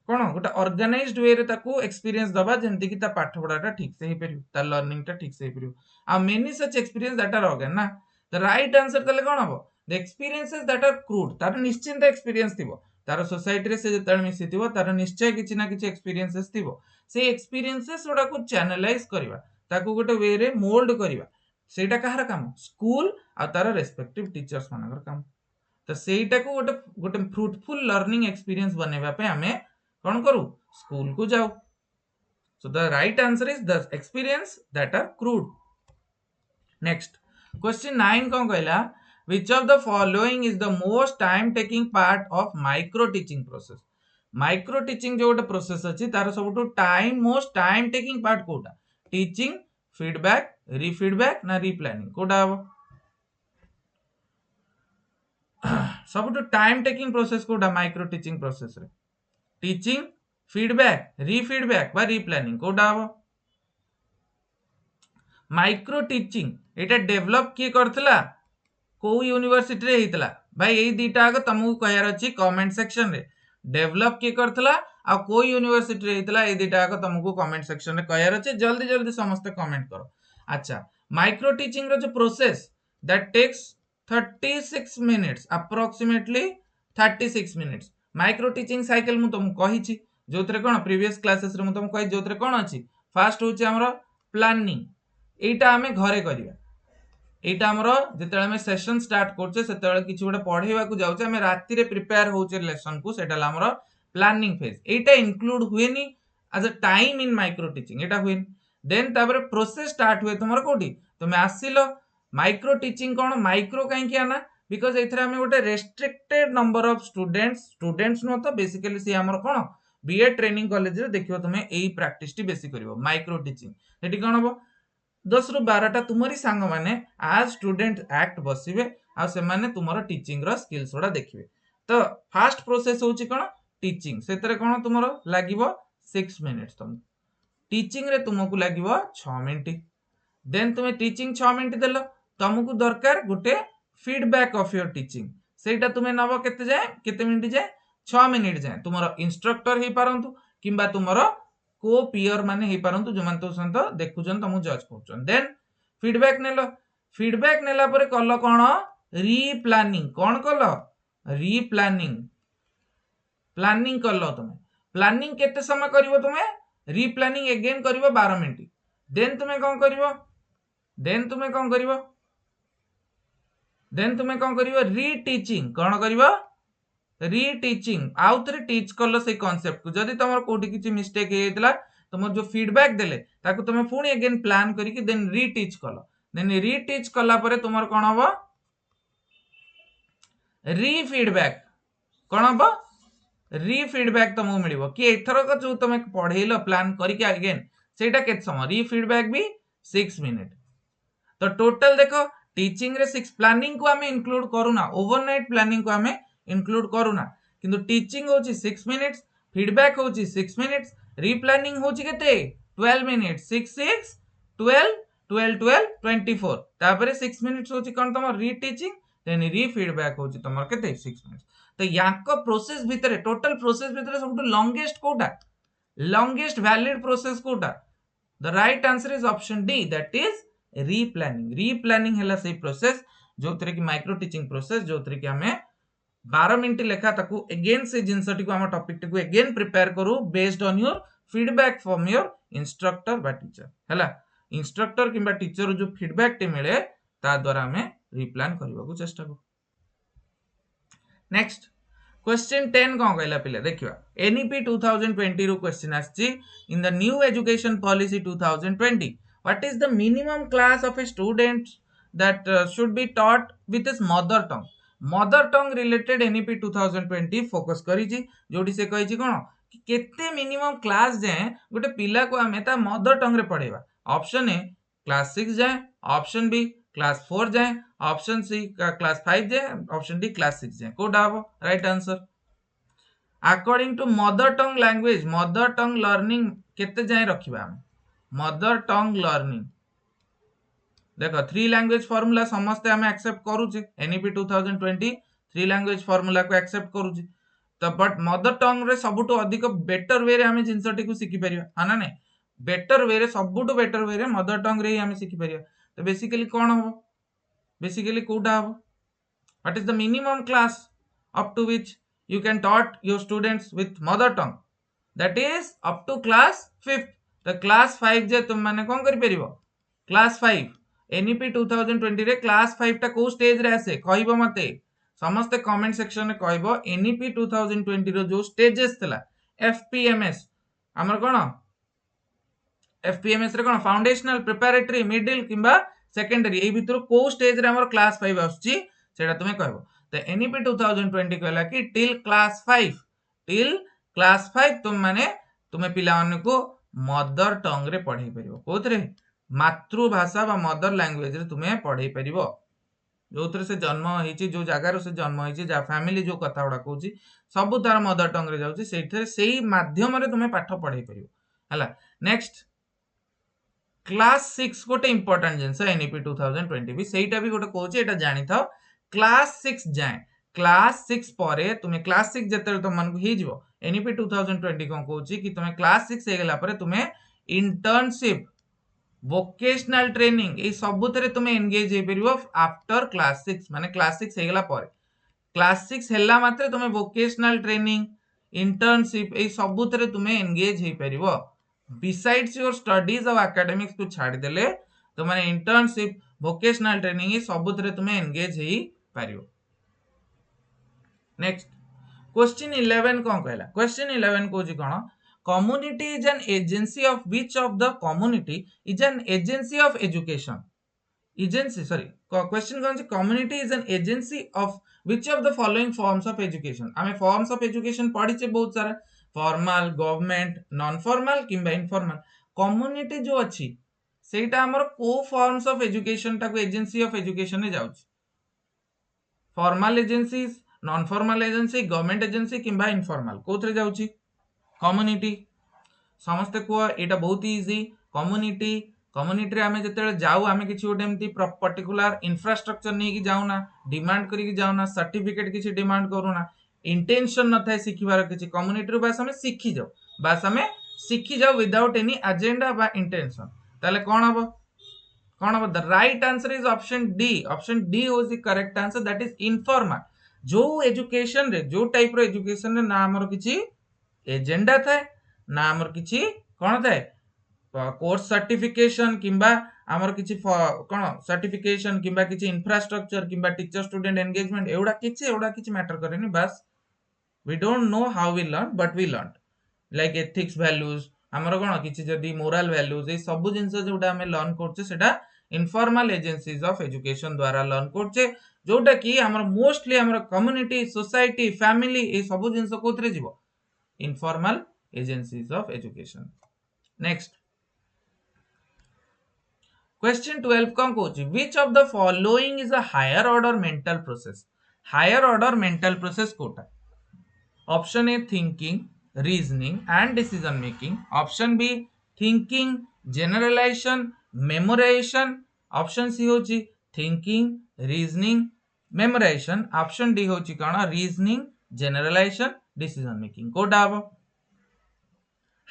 कोन गोटे ऑर्गेनाइज्ड वे रे ताकू एक्सपीरियंस दबा जेंति कि ता पाठ पढ़ाटा ठीक से हे परियो ता लर्निंग ता ठीक से हे परियो आ many such experience that are organ ना द राइट आंसर तले कोन हबो the experiences that are crude तार निश्चिंत एक्सपीरियंस थिबो तार सोसाइटी रे से जेतल मिसी थिबो तार निश्चय किछि ना किछि एक्सपीरियंसेस थिबो से एक्सपीरियंसेस ओडा को चैनलाइज करबा ताकू गोटे वे रे मोल्ड करबा सेटा कहार काम स्कूल आ तार रेस्पेक्टिव टीचर्स मानकर काम तो सेटा को गोटे गोटे फ्रूटफुल लर्निंग एक्सपीरियंस बनेबा पे हमें कौन करू स्कूल को जाओ so the right answer is the experience that are crude. Next question 9 कौन कहला which of the following is the most time taking part of micro teaching process। Micro teaching जो गोटे प्रोसेस अछि तार सबटु मोस्ट टाइम टेकिंग पार्ट कोटा teaching feedback refeedback ना replanning कोटा हबो सबटु टाइम टेकिंग प्रोसेस कोटा माइक्रो टीचिंग प्रोसेस रे टीचिंग फीडबैक रीफीडबैक बा रीप्लानिंग कोटा हबो माइक्रो टीचिंग एटा डेवलप किए करथला को यूनिवर्सिटी रे हितला भाई एई दीटा आग तमु कहयार अछि कमेंट सेक्शन रे डेवलप किए करथला आ को यूनिवर्सिटी रे हितला एई दीटा आग तमु कमेंट सेक्शन रे कहयार अछि जल्दी जल्दी समस्त कमेंट करो। अच्छा माइक्रो टीचिंग रो जो process that takes 36 minutes approximately 36 minutes micro teaching cycle मु तुम कहिछि जोतरे कोन प्रीवियस क्लासेस रे मु तुम कहि जोतरे कोन अछि फर्स्ट होछि हमरो प्लानिंग एटा हमें घरे करिया एटा हमरो जेतेले हमें सेशन स्टार्ट करछे सेतेले किछि गोटे पढेबा को जाउछे हमें राति रे प्रिपेयर होउछे लेसन को सेटा हमरो प्लानिंग फेज एटा इंक्लूड हुएनी as a time in micro teaching एटा हुएनी देन तापर प्रोसेस स्टार्ट हुए तुमरो कोठी तुमे आसिलो माइक्रो टीचिंग कोन माइक्रो काहे कि आना बिकॉज़ एथरे हमें गोटे restricted number of students no तो बेसिकली से हमरो कोन B.Ed ट्रेनिंग कॉलेज रे देखियो तुमे एई प्रैक्टिस टी बेसी करिवो माइक्रो टीचिंग एटी कोन हबो 10 रु 12 टा तुमरी सांग माने आज स्टूडेंट एक्ट बसिबे आ से माने तुमरो टीचिंग रो स्किल्स ओडा देखिबे तो फर्स्ट प्रोसेस होची कोन टीचिंग सेतरे कोन तुमरो लागिवो 6 मिनिट्स तुम टीचिंग रे तुमको लागिवो 6 मिनिट देन तुमे टीचिंग 6 मिनिट देलो तुमको दरकार गुटे फीडबैक ऑफ योर टीचिंग सेटा तुमे नबो केते जाय केते मिनिट जाय 6 मिनिट जाय तुमरो इंस्ट्रक्टर हे पारंतु किबा तुमरो को पियर माने हे पारंतु जो मान तो संत देखुजन तुम जज करछन देन फीडबैक नेला परे कलो कोन रीप्लानिंग कोन कलो रीप्लानिंग प्लानिंग कलो तुमे प्लानिंग केते समय करिवो तुमे रीप्लानिंग अगेन करिवो 12 मिनिट देन तुमे कोन करिवो रीटीचिंग कोन करिवो रीटीचिंग आउतरे टीच करलो से कांसेप्ट को जदी तमर कोठी किछि मिस्टेक हेतला तमर जो फीडबैक देले ताकू तमे पुणी अगेन प्लान करी कि देन रीटीच करलो देन रीटीच करला परे तुमर कोन हबो रीफीडबैक कोन हबो रीफीडबैक तमु मिलिबो कि एथरो को जो तमे पढेइलो प्लान करी कि अगेन सेटा केत समय रीफीडबैक भी 6 मिनिट तो टोटल देखो टीचिंग रे 6 प्लानिंग को हमें इंक्लूड करूना ओवरनाइट प्लानिंग को हमें इंक्लूड करूना किंतु टीचिंग होची 6 मिनिट्स फीडबैक होची 6 मिनिट्स रीप्लानिंग होची केते 12 मिनिट्स 6 6 12 12 12 24 तापरे 6 मिनिट्स होची कोन तमर रीटीचिंग देन रीफीडबैक होची तमर केते 6 मिनिट्स तो याको प्रोसेस भितरे टोटल प्रोसेस भितरे सबटु लॉन्गेस्ट कोटा लॉन्गेस्ट वैलिड प्रोसेस कोटा the right answer is option D that is replanning हैला से प्रोसेस जोतरे कि माइक्रो टीचिंग प्रोसेस जोतरे कि हमें 12 मिनिट लेखा ताकू अगेन से जिंसटी को हम टॉपिक टी को अगेन प्रिपेयर करू based on your feedback from your instructor बा टीचर हैला इंस्ट्रक्टर किंबा टीचर जो फीडबैक टे मिले ता द्वारा हमें रिप्लान करबा को चेष्टा करू। नेक्स्ट क्वेश्चन 10 कौन कहला पिला देखिबा एनईपी 2020 रो क्वेश्चन आछि in the new education policy 2020 what is the minimum class of a student that should be taught with his mother tongue related NEP 2020 focus करी छी जोडी से कहि छी कोन केते मिनिमम क्लास जाए गोटे पिला को हमें ता मदर टंग रे पढेबा। ऑप्शन ए क्लास 6 जाए, ऑप्शन बी क्लास 4 जाए, ऑप्शन सी क्लास 5 जाए, ऑप्शन डी क्लास 6 जाए कोडा हो right answer. According to mother tongue language mother tongue learning केते जाए रखिबा हम मदर टंग लर्निंग देखो थ्री लैंग्वेज फार्मूला समस्त हमें एक्सेप्ट करूचे एनईपी 2020 थ्री लैंग्वेज फार्मूला को एक्सेप्ट करूचे तो बट मदर टंग रे सबुटो अधिक बेटर वे रे हमें जिंसटी को सिखि परिया हाना ने बेटर वे रे सबुटो बेटर वे रे मदर टंग रे ही हमें सिखि परिया। तो बेसिकली कोन हो बेसिकली कोडा हो what is the minimum class up to which you can taught your students with mother tongue that is up to class 5th the class 5 जे तुम माने कोन करि परिबो क्लास 5 एनईपी 2020 रे क्लास 5 टा को स्टेज रे आसे कहइबो मते समस्त कमेंट सेक्शन में कहइबो एनईपी 2020 रो जो स्टेजेस थला एफपीएमएस हमर कोन एफपीएमएस रे कोन फाउंडेशनल प्रिपरेटरी मिडिल किंबा सेकेंडरी एई भितर को स्टेज रे हमर क्लास 5 आछी सेटा तुमे कहबो। तो एनईपी 2020 कहला कि टिल क्लास 5 तुम माने तुमे पिला माने को मदर टंग रे पढाई परिबो कोथरे मातृभाषा बा मदर लैंग्वेज रे तुमे पढाई परिबो जोथरे से जन्म हिची जो जगह रो से जन्म हिची जा फैमिली जो कथा उडा कहूची सब तार मदर टंग रे जाउची सेठरे सेही माध्यम रे तुमे पाठ पढाई परिबो हला। नेक्स्ट क्लास 6 गोटे इंपोर्टेंट जिंस एनईपी 2020 भी सेटा भी गोटे कहूची एटा जानि थाओ क्लास 6 जाए क्लास 6 परे तुम्हें क्लास 6 जते तुम मन को ही जीवो एनईपी 2020 कोन कहूची कि तुम्हें क्लास 6 हे गेला परे तुम्हें इंटर्नशिप वोकेशनल ट्रेनिंग ए सबुतरे तुम्हें एंगेज हे परिबो आफ्टर क्लास 6 माने क्लास 6 हे गेला परे क्लास 6 हेला मात्रे तुम्हें वोकेशनल ट्रेनिंग इंटर्नशिप ए सबुतरे तुम्हें एंगेज हे परिबो besides your studies of academics को छाड़ देले तो माने इंटर्नशिप वोकेशनल ट्रेनिंग सबुतरे तुम्हें एंगेज ही पारियो। नेक्स्ट क्वेश्चन 11 कोन कहला क्वेश्चन 11 को जी कोन community is an agency of which of the community is an agency of education agency sorry question cone community is an agency of which of the following forms of education हमें forms of education पढ़ी छे बहुत सारा formal government non formal किंबा informal community जो अछि सेटा हमर को फॉर्म्स ऑफ एजुकेशन टाको एजेंसी ऑफ एजुकेशन ने जाउछ formal agencies non formal agency government agency किंबा इनफॉर्मल कोथरे जाउची कम्युनिटी समस्त को एटा बहुत इजी कम्युनिटी कम्युनिटी रे हमें जते जाऊ हमें किछि ओटे एमती पर्टिकुलर इंफ्रास्ट्रक्चर नै कि जाउना डिमांड करी कि जाउना सर्टिफिकेट किछि डिमांड करूना इंटेंशन न थाए सिखिबार किछि कम्युनिटी रो बास हमें सिखि जाऊ बास हमें सिखि जाऊ विदाउट एनी एजेंडा बा इंटेंशन ताले कोन हबो the right answer is option D was the correct answer that is informal जो एजुकेशन रे जो टाइप रो एजुकेशन रे ना हमर किछि एजेंडा थाए ना हमर किछि कोन थाए कोर्स सर्टिफिकेशन किंबा हमर किछि कोन सर्टिफिकेशन किंबा किछि इंफ्रास्ट्रक्चर किंबा टीचर स्टूडेंट एंगेजमेंट एवडा किछि मैटर करेनी बस we don't know how we learn but we learned like ethics values हमर कोन किछि जदी मोरल वैल्यूज ए सब जिंस जोटा हमें लर्न करछे सेटा इनफॉर्मल एजेंसीज ऑफ एजुकेशन द्वारा लर्न करछे जोटा कि हमर मोस्टली हमर कम्युनिटी सोसाइटी फैमिली ए सब जिंस कोथरे जीवो informal agencies of education. Next question 12 कौन कहूची which of the following is a higher order mental process higher order mental process कोटा option A thinking reasoning and decision making option B thinking generalization memorization option C होची thinking reasoning memorization option D होची कोन reasoning generalization decision making कोटा हबो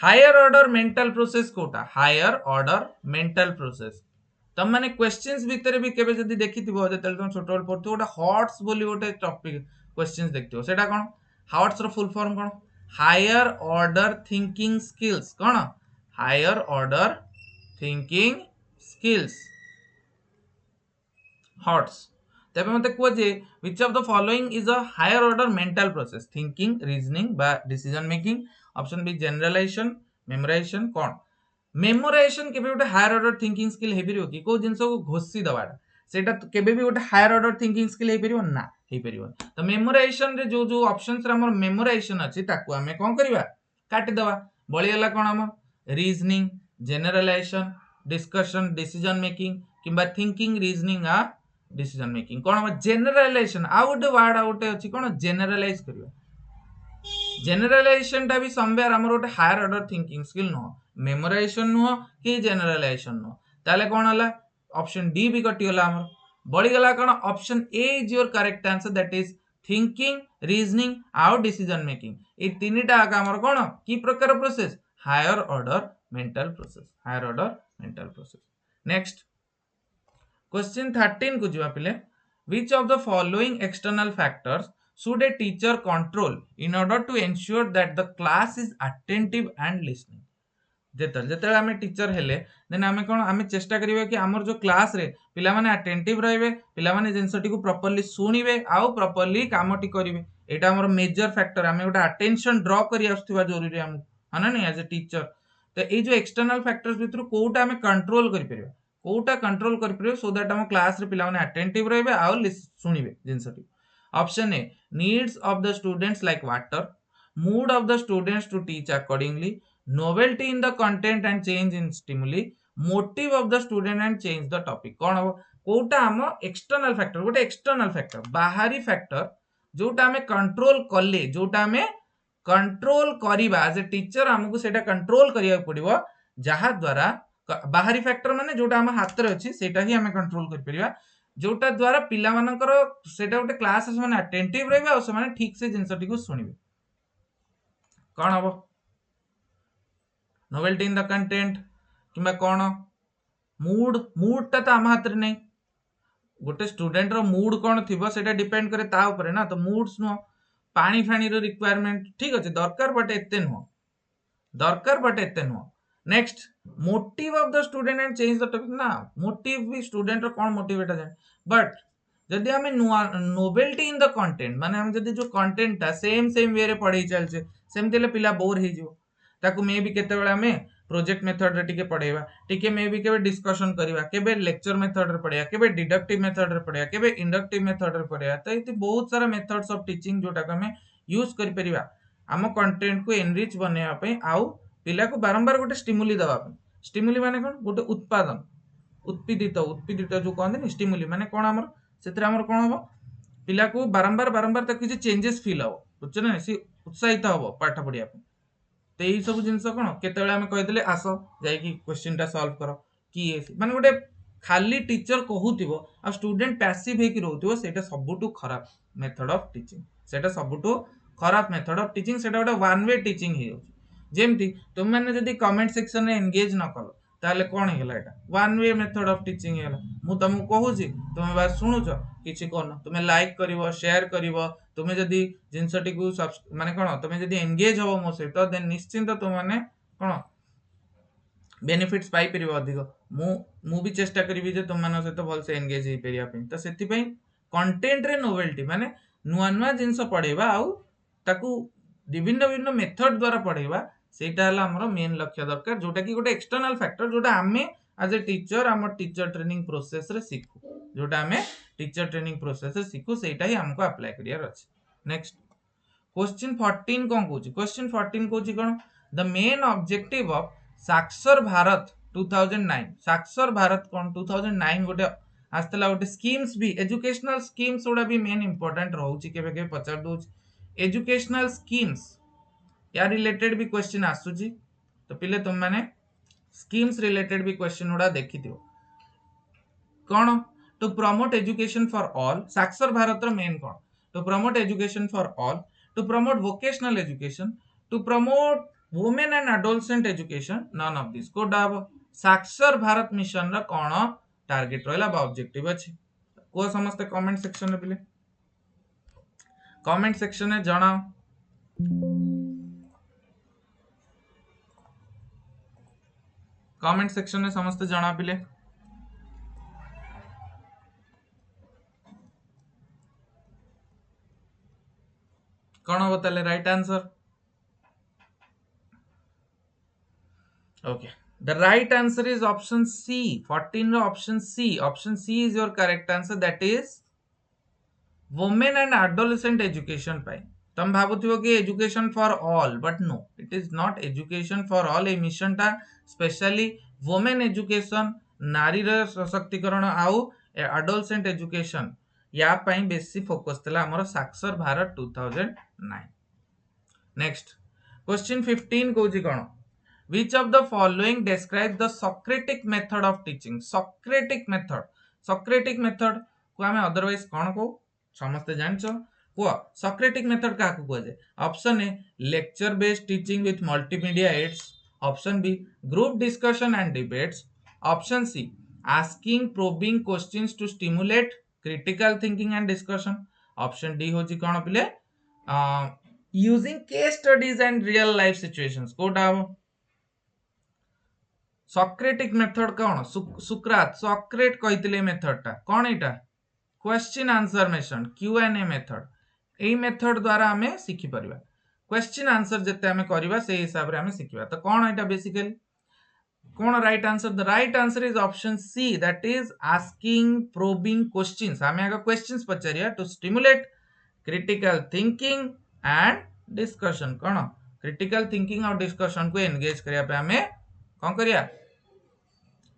higher order mental process कोटा higher order mental process तम माने questions भीतर भी केबे जदी देखिथिबो जेतल तुम छोटो पढतो ओटा हॉट्स बोली ओटे टॉपिक क्वेश्चंस देखथिबो सेटा कोन हाउट्स रो फुल फॉर्म कोन हायर ऑर्डर थिंकिंग स्किल्स कोन higher order thinking skills HOTS तेबे मते को जे which of the following is a higher order mental process thinking reasoning बा decision making option B generalization memorization कोन मेमोराइजेशन केबे गोटे हायर ऑर्डर थिंकिंग स्किल हे परियो कि को जिंस को घोषी दबाटा सेटा केबे भी गोटे हायर ऑर्डर थिंकिंग स्किल हे परियो ना हे परियो तो मेमोराइजेशन रे जो जो ऑप्शंस रे हमर मेमोराइजेशन अछि ताको हमें कोन करबा काटी दबा बळी गेला कोन हमर reasoning generalization discussion decision making किबा थिंकिंग रीजनिंग आ डिसीजन मेकिंग कोन हम जनरलाइजेशन आ गोटे वर्ड आ गोटे अछि कोन जनरलाइज करबा जनरलाइजेशन टा भी समवेयर हमर गोटे higher order thinking skill no memorisation no कि जनरलाइजेशन नो ताले कोन हला ऑप्शन डी भी कटि होला हमर बळी गेला कोन option A is your correct answer that is thinking reasoning आउ डिसीजन मेकिंग ए तीनटा आका हमर कोन की प्रकार process higher order mental process next question 13 को जिवा पिले which of the following external factors should a teacher control in order to ensure that the class is attentive and listening जेते आमे टीचर हेले देन आमे कोन आमे चेष्टा करिवे कि हमर जो क्लास रे पिला माने अटेंटिव रहबे पिला माने जिंसटी को प्रॉपर्ली सुनिबे आउ प्रॉपर्ली कामटी करिवे एटा हमर मेजर फैक्टर आमे गोटा अटेंशन ड्रॉ करि आस्थुवा जरूरी हम हना नै एज ए टीचर तो ए जो एक्सटर्नल फैक्टर्स भितर कोटा आमे कंट्रोल करि परिबे कोटा कंट्रोल करि परिबे सो दैट हम क्लास रे पिला माने अटेंटिव रहबे आउ सुनिबे जिंसटी option A needs of the students like water mood of the students to teach accordingly novelty in the content and change in stimuli motive of the student and change the topic कोन हो कोटा हम external factor गोटे external factor बाहरी factor जोटा हमें control करले जोटा हमें control करिबा एज ए टीचर हमकु सेटा कंट्रोल करिया पड़िबो जहा द्वारा बाहरी फैक्टर माने जोटा हम हाथ रे अछि सेटा ही हमें कंट्रोल कर परिबा जोटा द्वारा पिला मानकर सेटा गोटे क्लास माने अटेंटिव रहबे और से माने ठीक से जिंसटी को सुनिबे कोन हो नोवेल्टी इन द कंटेंट किबा कोन मूड ता आम हाथ रे नै गोटे स्टूडेंट रो मूड कोन थिबो सेटा डिपेंड करे ता ऊपर ना तो मूड्स नो पानी फानी रो रिक्वायरमेंट ठीक अछि दरकार बट एते no next motive of the student and change the topic ना मोटिव भी स्टूडेंट रो कोन मोटिवेट जाय बट जदि हमें नोवेल्टी इन द कंटेंट माने हम जदि जो कंटेंट ता सेम वे रे पढै चलछे सेम देले पिला बोर हे जिवो ताकू मे भी केते बेला में प्रोजेक्ट मेथड रे टिके पढेबा टिके मे भी केबे डिस्कशन करबा केबे लेक्चर मेथड रे पढेबा केबे डिडक्टिव मेथड रे पढेबा केबे इंडक्टिव मेथड रे पढेबा तो इति बहुत सारा मेथड्स ऑफ टीचिंग जोटा को हमें यूज करि परिबा हम कंटेंट को एनरिच बनेबा पई आउ पिला को बारंबार गोटे स्टिमुली दबा पई स्टिमुली माने कोन गोटे उत्पादन उत्पीड़ित जो कहते स्टिमुली माने कोन हमर सेतरे हमर कोन होबो पिला को बारंबार तक किछि चेंजेस फील हो बुझछ ना सी उत्साहित हो पाठ पढिया पई तो यही सब जिनस कौन केते आम कहीदेले आस जा क्वेश्चन टा सॉल्व कर कि माने गोटे खाली टीचर कहूथिबो आ स्टूडेंट पैसिव हेकि रहउथिबो सेटा सबुटु खराब मेथड ऑफ टीचिंग सेटा सबुटु खराब मेथड ऑफ टीचिंग सेटा गोटे वन वे टीचिंग हे जेमती तुम मैंने जदी कमेंट सेक्शन रे एंगेज न कलो ताले कोन हेला एटा one way method of teaching हेला मु तुमको कहूची तुम बस सुनुछ किछि कोन तुमे लाइक करिवो शेयर करिवो तुमे जदी जिंसटी को माने कोन तुमे जदी एंगेज हो मो सहित देन निश्चिंत तुम माने कोन बेनिफिट्स पाई परिवो अधिक मु भी चेष्टा करिवि जे तुम माने सहित भल से एंगेज हे परिया पे तो सेति पई कंटेंट रे नोवेल्टी माने नुवा नुवा जिंस पढेबा आउ ताकू विभिन्न विभिन्न मेथड द्वारा पढेबा सेटा हला हमरो मेन लक्ष्य दरकार जोटा कि गोटे एक्सटर्नल फैक्टर जोटा हमें एज ए टीचर हम टीचर ट्रेनिंग प्रोसेस रे सिखु जोटा हमें टीचर ट्रेनिंग प्रोसेस रे सिखु सेटा ही हमको अप्लाई करियर अछि नेक्स्ट क्वेश्चन 14 कोन कहूची क्वेश्चन 14 कहूची कोन the main objective of Saakshar Bharat 2009 साक्षर भारत कोन 2009 गोटे आस्तला गोटे स्कीम्स भी एजुकेशनल स्कीम्स ओडा भी मेन इंपोर्टेंट रहउची केबे केबे पचार दोच एजुकेशनल स्कीम्स या रिलेटेड भी क्वेश्चन आसुची तो पिले तुम माने स्कीम्स रिलेटेड भी क्वेश्चन उडा देखि दियो कोन to promote education for all Saakshar Bharat रो मेन कोन to promote education for all to promote vocational education to promote women and adolescent education none of this कोडा साक्षर भारत मिशन रा कोन टारगेट रहला बा ऑब्जेक्टिव अछि को समस्त कमेंट सेक्शन रे पिले कमेंट सेक्शन में जणाओ कमेंट सेक्शन में समस्त जना पिले कौन हम ताले right answer? Okay, the right answer is option C. 14 ro option C. Option C is your correct answer. That is women and adolescent education ପାଇଁ। ତମେ ଭାବୁଥିବ କି education for all, but no, it is not education for all। এই ମିଶନଟା specially women education, ନାରୀର ସଶକ୍ତିକରଣ ଆଉ adolescent education या ପାଇଁ ବେଶୀ ଫୋକସ୍ ଥିଲା ଆମର ସାକ୍ଷର ଭାରତ 2009। ନେକ୍ସଟ क्वेश्चन 15 କହୁଛି କଣ? Which of the following describes the Socratic method of teaching? Socratic method, Socratic method को हमें otherwise कौन को समझते जानचो को Socratic method का को कहे? Option A lecture based teaching with multimedia aids, option B group discussion and debates, option C asking probing questions to stimulate critical thinking and discussion, option D होची कौन पिले using case studies and real life situations। Kota हो Socratic method कौन? सुक्रात सॉक्रेट कहते method टा कौन एटा? Question answer method, QnA method. एई मेथड द्वारा हमें सीखि परिबा क्वेश्चन आंसर जते हमें करबा से हिसाब रे हमें सीखिबा। तो कौन एटा बेसिकली कौन right answer? The right answer is option C, that is asking probing questions. हमें आगे क्वेश्चंस पचारिया to stimulate critical thinking and discussion. कौन क्रिटिकल थिंकिंग और डिस्कशन को एंगेज करिया पे हमें कौन करिया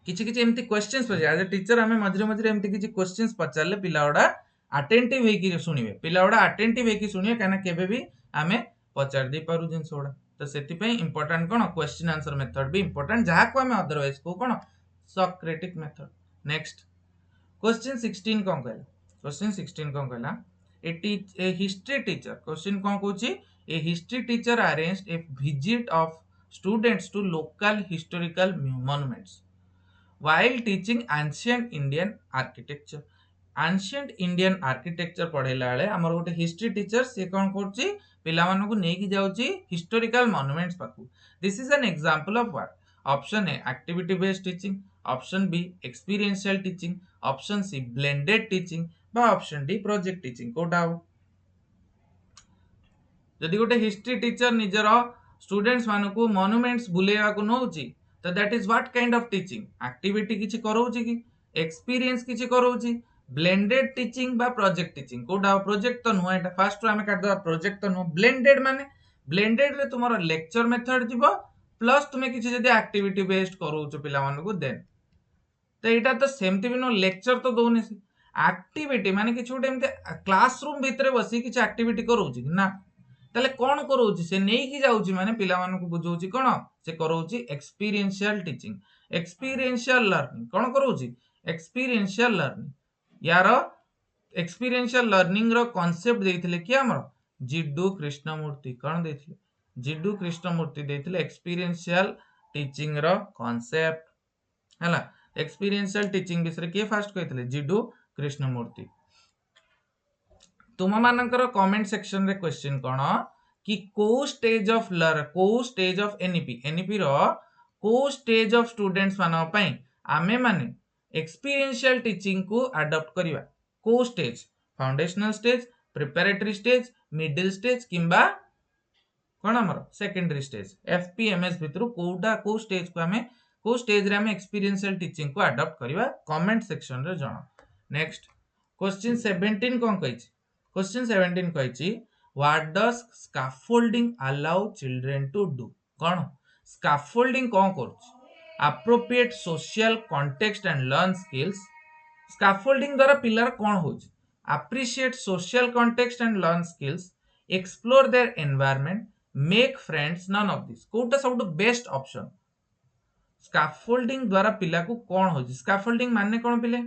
किछि किछि एमती क्वेश्चंस पचार। एज टीचर हमें मझरे मझरे एमती किछि क्वेश्चंस पचारले पिला गुडा अटेंटिव हेकी सुनिबे, पिला गुडा अटेंटिव हेकी सुनिबे काना केबे भी हमें पचार दे पारु जिंस गुडा। तो सेति पे इंपोर्टेंट कोन क्वेश्चन आंसर मेथड भी इंपोर्टेंट, जहा को हमें अदरवाइज को कोन सॉक्रेटिक मेथड। नेक्स्ट क्वेश्चन 16 कोन कहला? क्वेश्चन 16 कोन कहला? ए हिस्ट्री टीचर, क्वेश्चन कोन कहूची? A history teacher arranged a visit of students to local historical monuments while teaching ancient Indian architecture। ancient Indian architecture पढ़ेला बेले हमर गोटे हिस्ट्री टीचर से कोन करची पिला मानन को नेकी जाउची हिस्टोरिकल मॉन्यूमेंट्स पाकू। This is an example of what? Option A activity based teaching, option B experiential teaching, option C blended teaching बा ऑप्शन डी प्रोजेक्ट टीचिंग। कोटा हो जदि गोटे हिस्ट्री टीचर निजर स्टूडेंट्स मानकू मॉन्यूमेंट्स बुलेवा को नउची तो that is what kind of teaching? Activity किछि करौची कि एक्सपीरियंस किछि करौची, ब्लेंडेड टीचिंग बा प्रोजेक्ट टीचिंग। कोडा प्रोजेक्ट तो नुह, एटा फास्ट हमें काट दो प्रोजेक्ट तो नुह। ब्लेंडेड माने ब्लेंडेड रे तुमरो लेक्चर मेथड जीवो प्लस तुमे किछि जदि एक्टिविटी बेस्ड करौचो पिला मानकू देन तो एटा तो सेमति भी नो लेक्चर तो दोने से एक्टिविटी माने किछि गोटे एमते क्लासरूम भितरे बसी किछि एक्टिविटी करौची ना ताले कौन करोची से नहीं की जाउची माने पिला मानन को बुझौची कोन से करोची एक्सपीरियंशियल टीचिंग, एक्सपीरियंशियल लर्निंग। कौन करोची एक्सपीरियंशियल लर्निंग। यार एक्सपीरियंशियल लर्निंग रो कांसेप्ट देथिले कि हमर जिड्डू कृष्णमूर्ति। कौन देथिले? जिड्डू कृष्णमूर्ति देथिले एक्सपीरियंशियल टीचिंग रो कांसेप्ट हला। एक्सपीरियंशियल टीचिंग बिषय के फास्ट कहथिले जिड्डू कृष्णमूर्ति। तुम मानकर कमेंट सेक्शन रे क्वेश्चन कोन कि को स्टेज ऑफ एनईपी, एनईपी रो को स्टेज ऑफ स्टूडेंट्स मानो पई आमे माने एक्सपीरियंशियल टीचिंग को अडॉप्ट करिवा। को stage? Foundational stage, preparatory stage, middle stage किंबा कोन हमर सेकेंडरी स्टेज। एफपीएमएस भितरु कोडा को स्टेज को हमें को स्टेज रे हमें एक्सपीरियंशियल टीचिंग को अडॉप्ट करिवा कमेंट सेक्शन रे जणा। नेक्स्ट क्वेश्चन 17 कोन कहिछि? क्वेश्चन 17 कहिछि what does scaffolding allow children to do? कौन स्कैफोल्डिंग कौन करूछ? Appropriate social context and learn skills. Scaffolding द्वारा पिलर कौन होछ? Appreciate social context and learn skills, explore their environment, make friends, none of this. कोटा सबटू बेस्ट ऑप्शन? स्कैफोल्डिंग द्वारा पिला को कौन होछ? स्कैफोल्डिंग माने कौन पिले?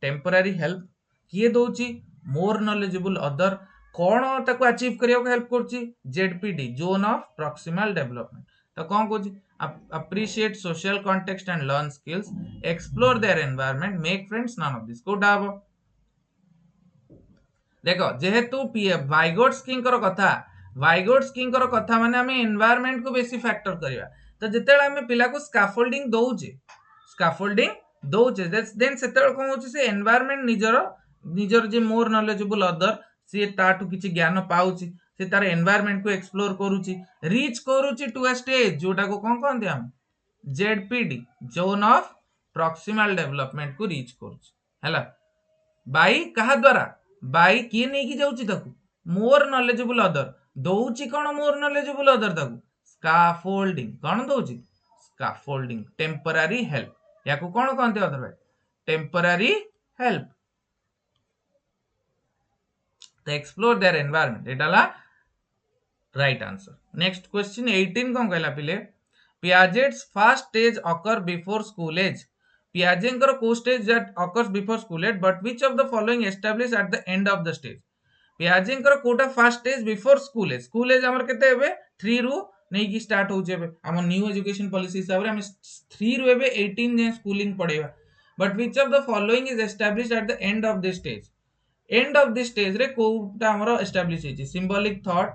टेम्पररी हेल्प किए दोची मोर नॉलेजेबल अदर कौन ताको अचीव करिया को हेल्प करची ZPD zone of proximal development. तो कौन कहूची appreciate social context and learn skills, explore their environment, make friends, none of this. कोटा हबो देखो जेहेतु वाइगोट्स्की कथा वाइगोट्स्की कथा माने हमें एनवायरनमेंट को बेसी फैक्टर करिया। तो जेतेले हमें पिला को स्कैफोल्डिंग दउचे देन सेतेले कोन होची से एनवायरनमेंट निजर जे मोर नॉलेजेबल अदर सी ताटू किछि ज्ञान पाउची से तार एनवायरनमेंट को एक्सप्लोर करूची रीच करूची टू अ स्टेज जोटा को कौन कहते हम ZPD zone of proximal development को रीच करूची हैला बाई कहा द्वारा बाई किए नहीं की जाउची ताकू मोर नॉलेजेबल अदर दउची कौन मोर नॉलेजेबल अदर ताकू स्काफोल्डिंग कौन दउची स्काफोल्डिंग टेम्पररी हेल्प याकू कौन कहते otherwise temporary help to explore their environment एटाला राइट आंसर नेक्स्ट क्वेश्चन 18 कौन कहला पिले Piaget's first stage occur before school age Piaget कर को stage that occurs before school age but which of the following established at the end of the stage Piaget कर Kota first stage before school age हमर केते हेबे 3 रु नहीं की start हो जेबे हम न्यू एजुकेशन पॉलिसी हिसाब रे हम 3 रु हेबे 18 जे schooling पढेबा but which of the following is established at the end of this stage end of this stage रे कोटा हमरो एस्टैब्लिश होची symbolic thought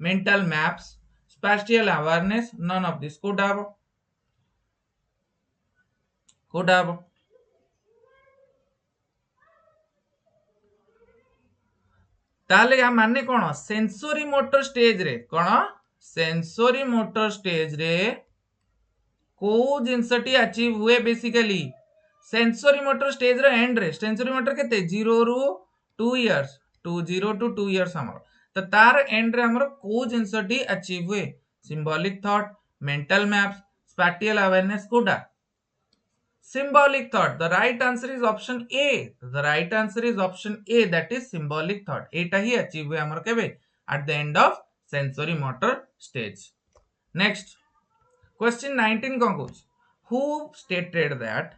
mental maps spatial awareness none of this कोटा ताले या माने कोन सेंसरी मोटर स्टेज रे कोन sensory motor stage रे को जिंसटी अचीव हुए बेसिकली सेंसरी मोटर स्टेज रे एंड रे सेंसरी मोटर केते 0 रु 2 इयर्स 0 to 2 इयर्स हमर तो तार एंड रे हमर को जिंसटी अचीव हुए symbolic thought mental maps spatial awareness कोडा symbolic thought the right answer is option a the right answer is option a that is symbolic thought eta hi achieve हुए हमर केबे at the end of sensory motor stage next question 19 cone कहूछ who stated that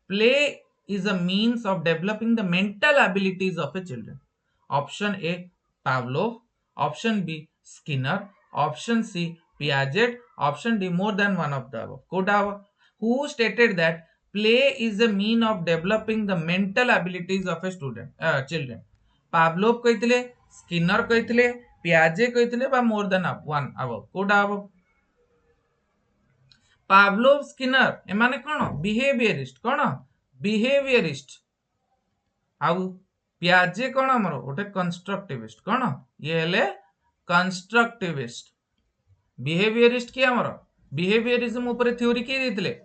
play is a means of developing the mental abilities of a children option a Pavlov option b Skinner option c Piaget option d more than one of the above Kota who stated that play is a mean of developing the mental abilities of a children Pavlov कहितले Skinner कहितले Piaget कहितले बा more than one above Kota above Pavlov Skinner एमाने कोन behaviourist कोन behaviourist आउ Piaget कोन हमरो ओटे constructivist कोन ये हेले constructivist behaviourist के हमरो behaviourism ऊपर थ्योरी के देथिले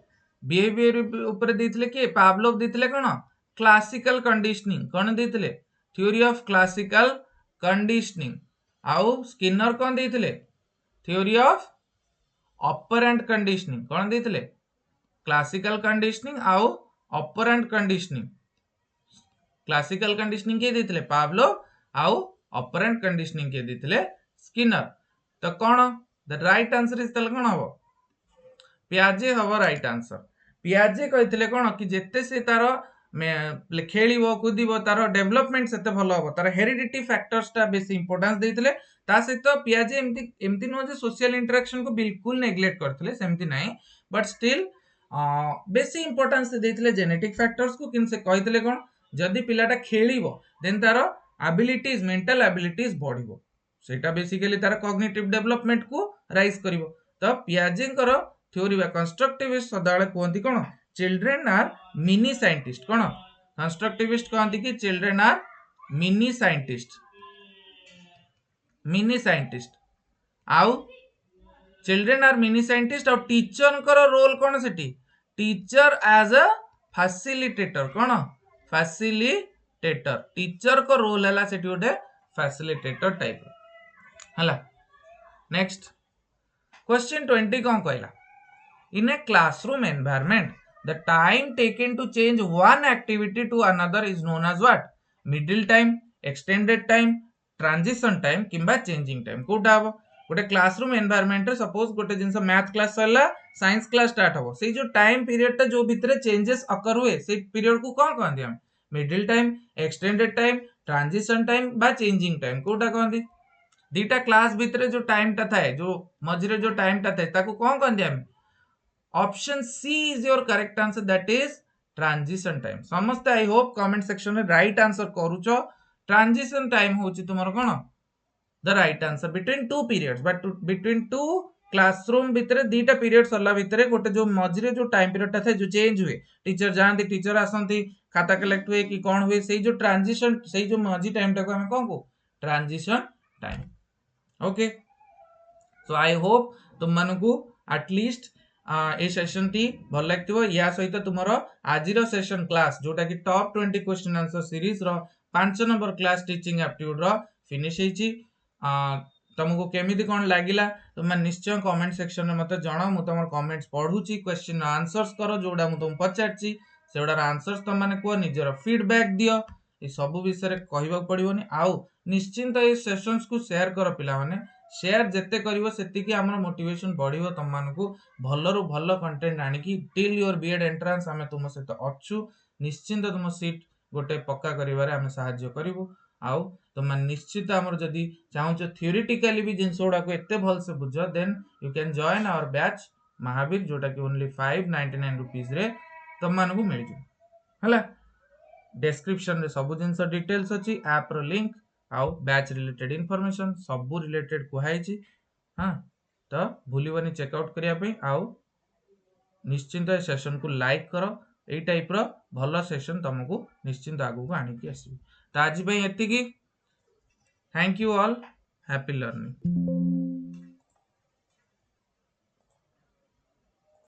बिहेवियर ऊपर देथिले के पावलोव देथिले कोन क्लासिकल कंडीशनिंग कोन देथिले थ्योरी ऑफ क्लासिकल कंडीशनिंग आउ स्किनर कोन देथिले थ्योरी ऑफ ऑपरेंट कंडीशनिंग कोन देथिले क्लासिकल कंडीशनिंग आउ ऑपरेंट कंडीशनिंग क्लासिकल कंडीशनिंग के देथिले पावलोव आउ ऑपरेंट कंडीशनिंग के देथिले स्किनर तो कोन द राइट आंसर इज तल कोन हबो Piaget हबो राइट आंसर Piaget कहितले कोन कि जेते से तार खेलिबो कुदिबो तार डेवलपमेंट सेते भलो हबो तार हेरिडिटी फैक्टर्स ता बेसी इंपोर्टेंस देथिले ता सहित Piaget एमती नो जे सोशल इंटरेक्शन को बिल्कुल नेग्लेक्ट करथिले सेमती नाही बट स्टिल बेसी इंपोर्टेंस देथिले जेनेटिक फैक्टर्स को किन से कहितले कोन जदी पिलाटा खेलिबो देन तार एबिलिटीज मेंटल एबिलिटीज बढ़िबो सेटा बेसिकली तार कॉग्निटिव डेवलपमेंट को राइज करिवो तो Piaget कर थ्योरी बा कंस्ट्रक्टिविस्ट सदाळे कोंती कोन चिल्ड्रन आर मिनी साइंटिस्ट कोन कंस्ट्रक्टिविस्ट कोंती कि चिल्ड्रन आर मिनी साइंटिस्ट आउ चिल्ड्रन आर मिनी साइंटिस्ट आउ टीचर कर रोल कोन सेटी teacher as a facilitator cone facilitator teacher को रोल हला सेटी ओटे फैसिलिटेटर टाइप हला नेक्स्ट क्वेश्चन 20 कोन कहला in a classroom environment the time taken to change one activity to another is known as what middle time extended time transition time किंबा changing time Kota हबो गोटे classroom environment रे suppose गोटे जिंस math class सरला science class start हबो सेई जो time period ता जो भितरे चेंजेस अकर हुए से पीरियड को कोन कहंदी हम middle time extended time transition time बा चेंजिंग टाइम कोटा कहंदी दीटा क्लास भितरे जो टाइम ता थाए जो मझरे जो टाइम ता थाए ताको कोन कहंदी हम option C is your correct answer that is transition time समस्त आई होप कमेंट सेक्शन में राइट आंसर करूचो ट्रांजिशन टाइम होची तुमरो कोन the right answer between two periods but between two classroom भितरे दीटा पीरियड सरला भितरे गोटे जो मझरे जो टाइम पीरियड ता थे जो चेंज हुए टीचर जानती टीचर आसंती खाता कलेक्ट हुए कि कोन हुए सेई जो ट्रांजिशन सेई जो मझी टाइम टा को हम कोन को transition time okay so I hope तुम मानकू एटलिस्ट ए सेशन टी भल लगिथिबो या सहित तुमर आजिर सेशन क्लास जोटा कि टॉप 20 क्वेश्चन आंसर सीरीज रो 5 नंबर क्लास टीचिंग एप्टीट्यूड रो फिनिश हेची तुमको केमिति कोन लागिला तुम निश्चय कमेंट सेक्शन में मते जणाओ मु तुम कमेंट्स पढुची क्वेश्चन आंसर्स करो जोडा मु तुम पचारची सेडार आंसर्स तुम माने को निजर फीडबैक दियो ए सब विषय कहबा पड़िबोनी आउ निश्चिंत ए सेशंस को शेयर करो पिला माने शेयर जेते करिवो सेतिकी हमर मोटिवेशन बढ़िवो तुम मानकू भलरु भल कंटेंट आनिकी टिल योर बीएड एंट्रांस आमे तुम सहित अच्छु निश्चिंत तुम सीट गोटे पक्का करिवारे आमे सहाय्य करिवु आउ तुम निश्चित हमर जदी चाहूछ थ्योरेटिकली भी जिंस गुडा को एते भल से बुझ then you can join our batch Mahavir जोटा कि ओनली 599 रुपीस रे तुम मानकू मिल जु हला डिस्क्रिप्शन रे सब जिंस डिटेल्स अछि ऐप रो लिंक आउ बैच रिलेटेड इनफॉरमेशन सब रिलेटेड कुहाई हाँ तो भूलनी चेकआउट करने आउ निश्चिंत सेशन को लाइक करो यही टाइप रो भल सेशन तुमको निश्चिंत आगू आणिकी आसबि तो आज एति thank you all happy learning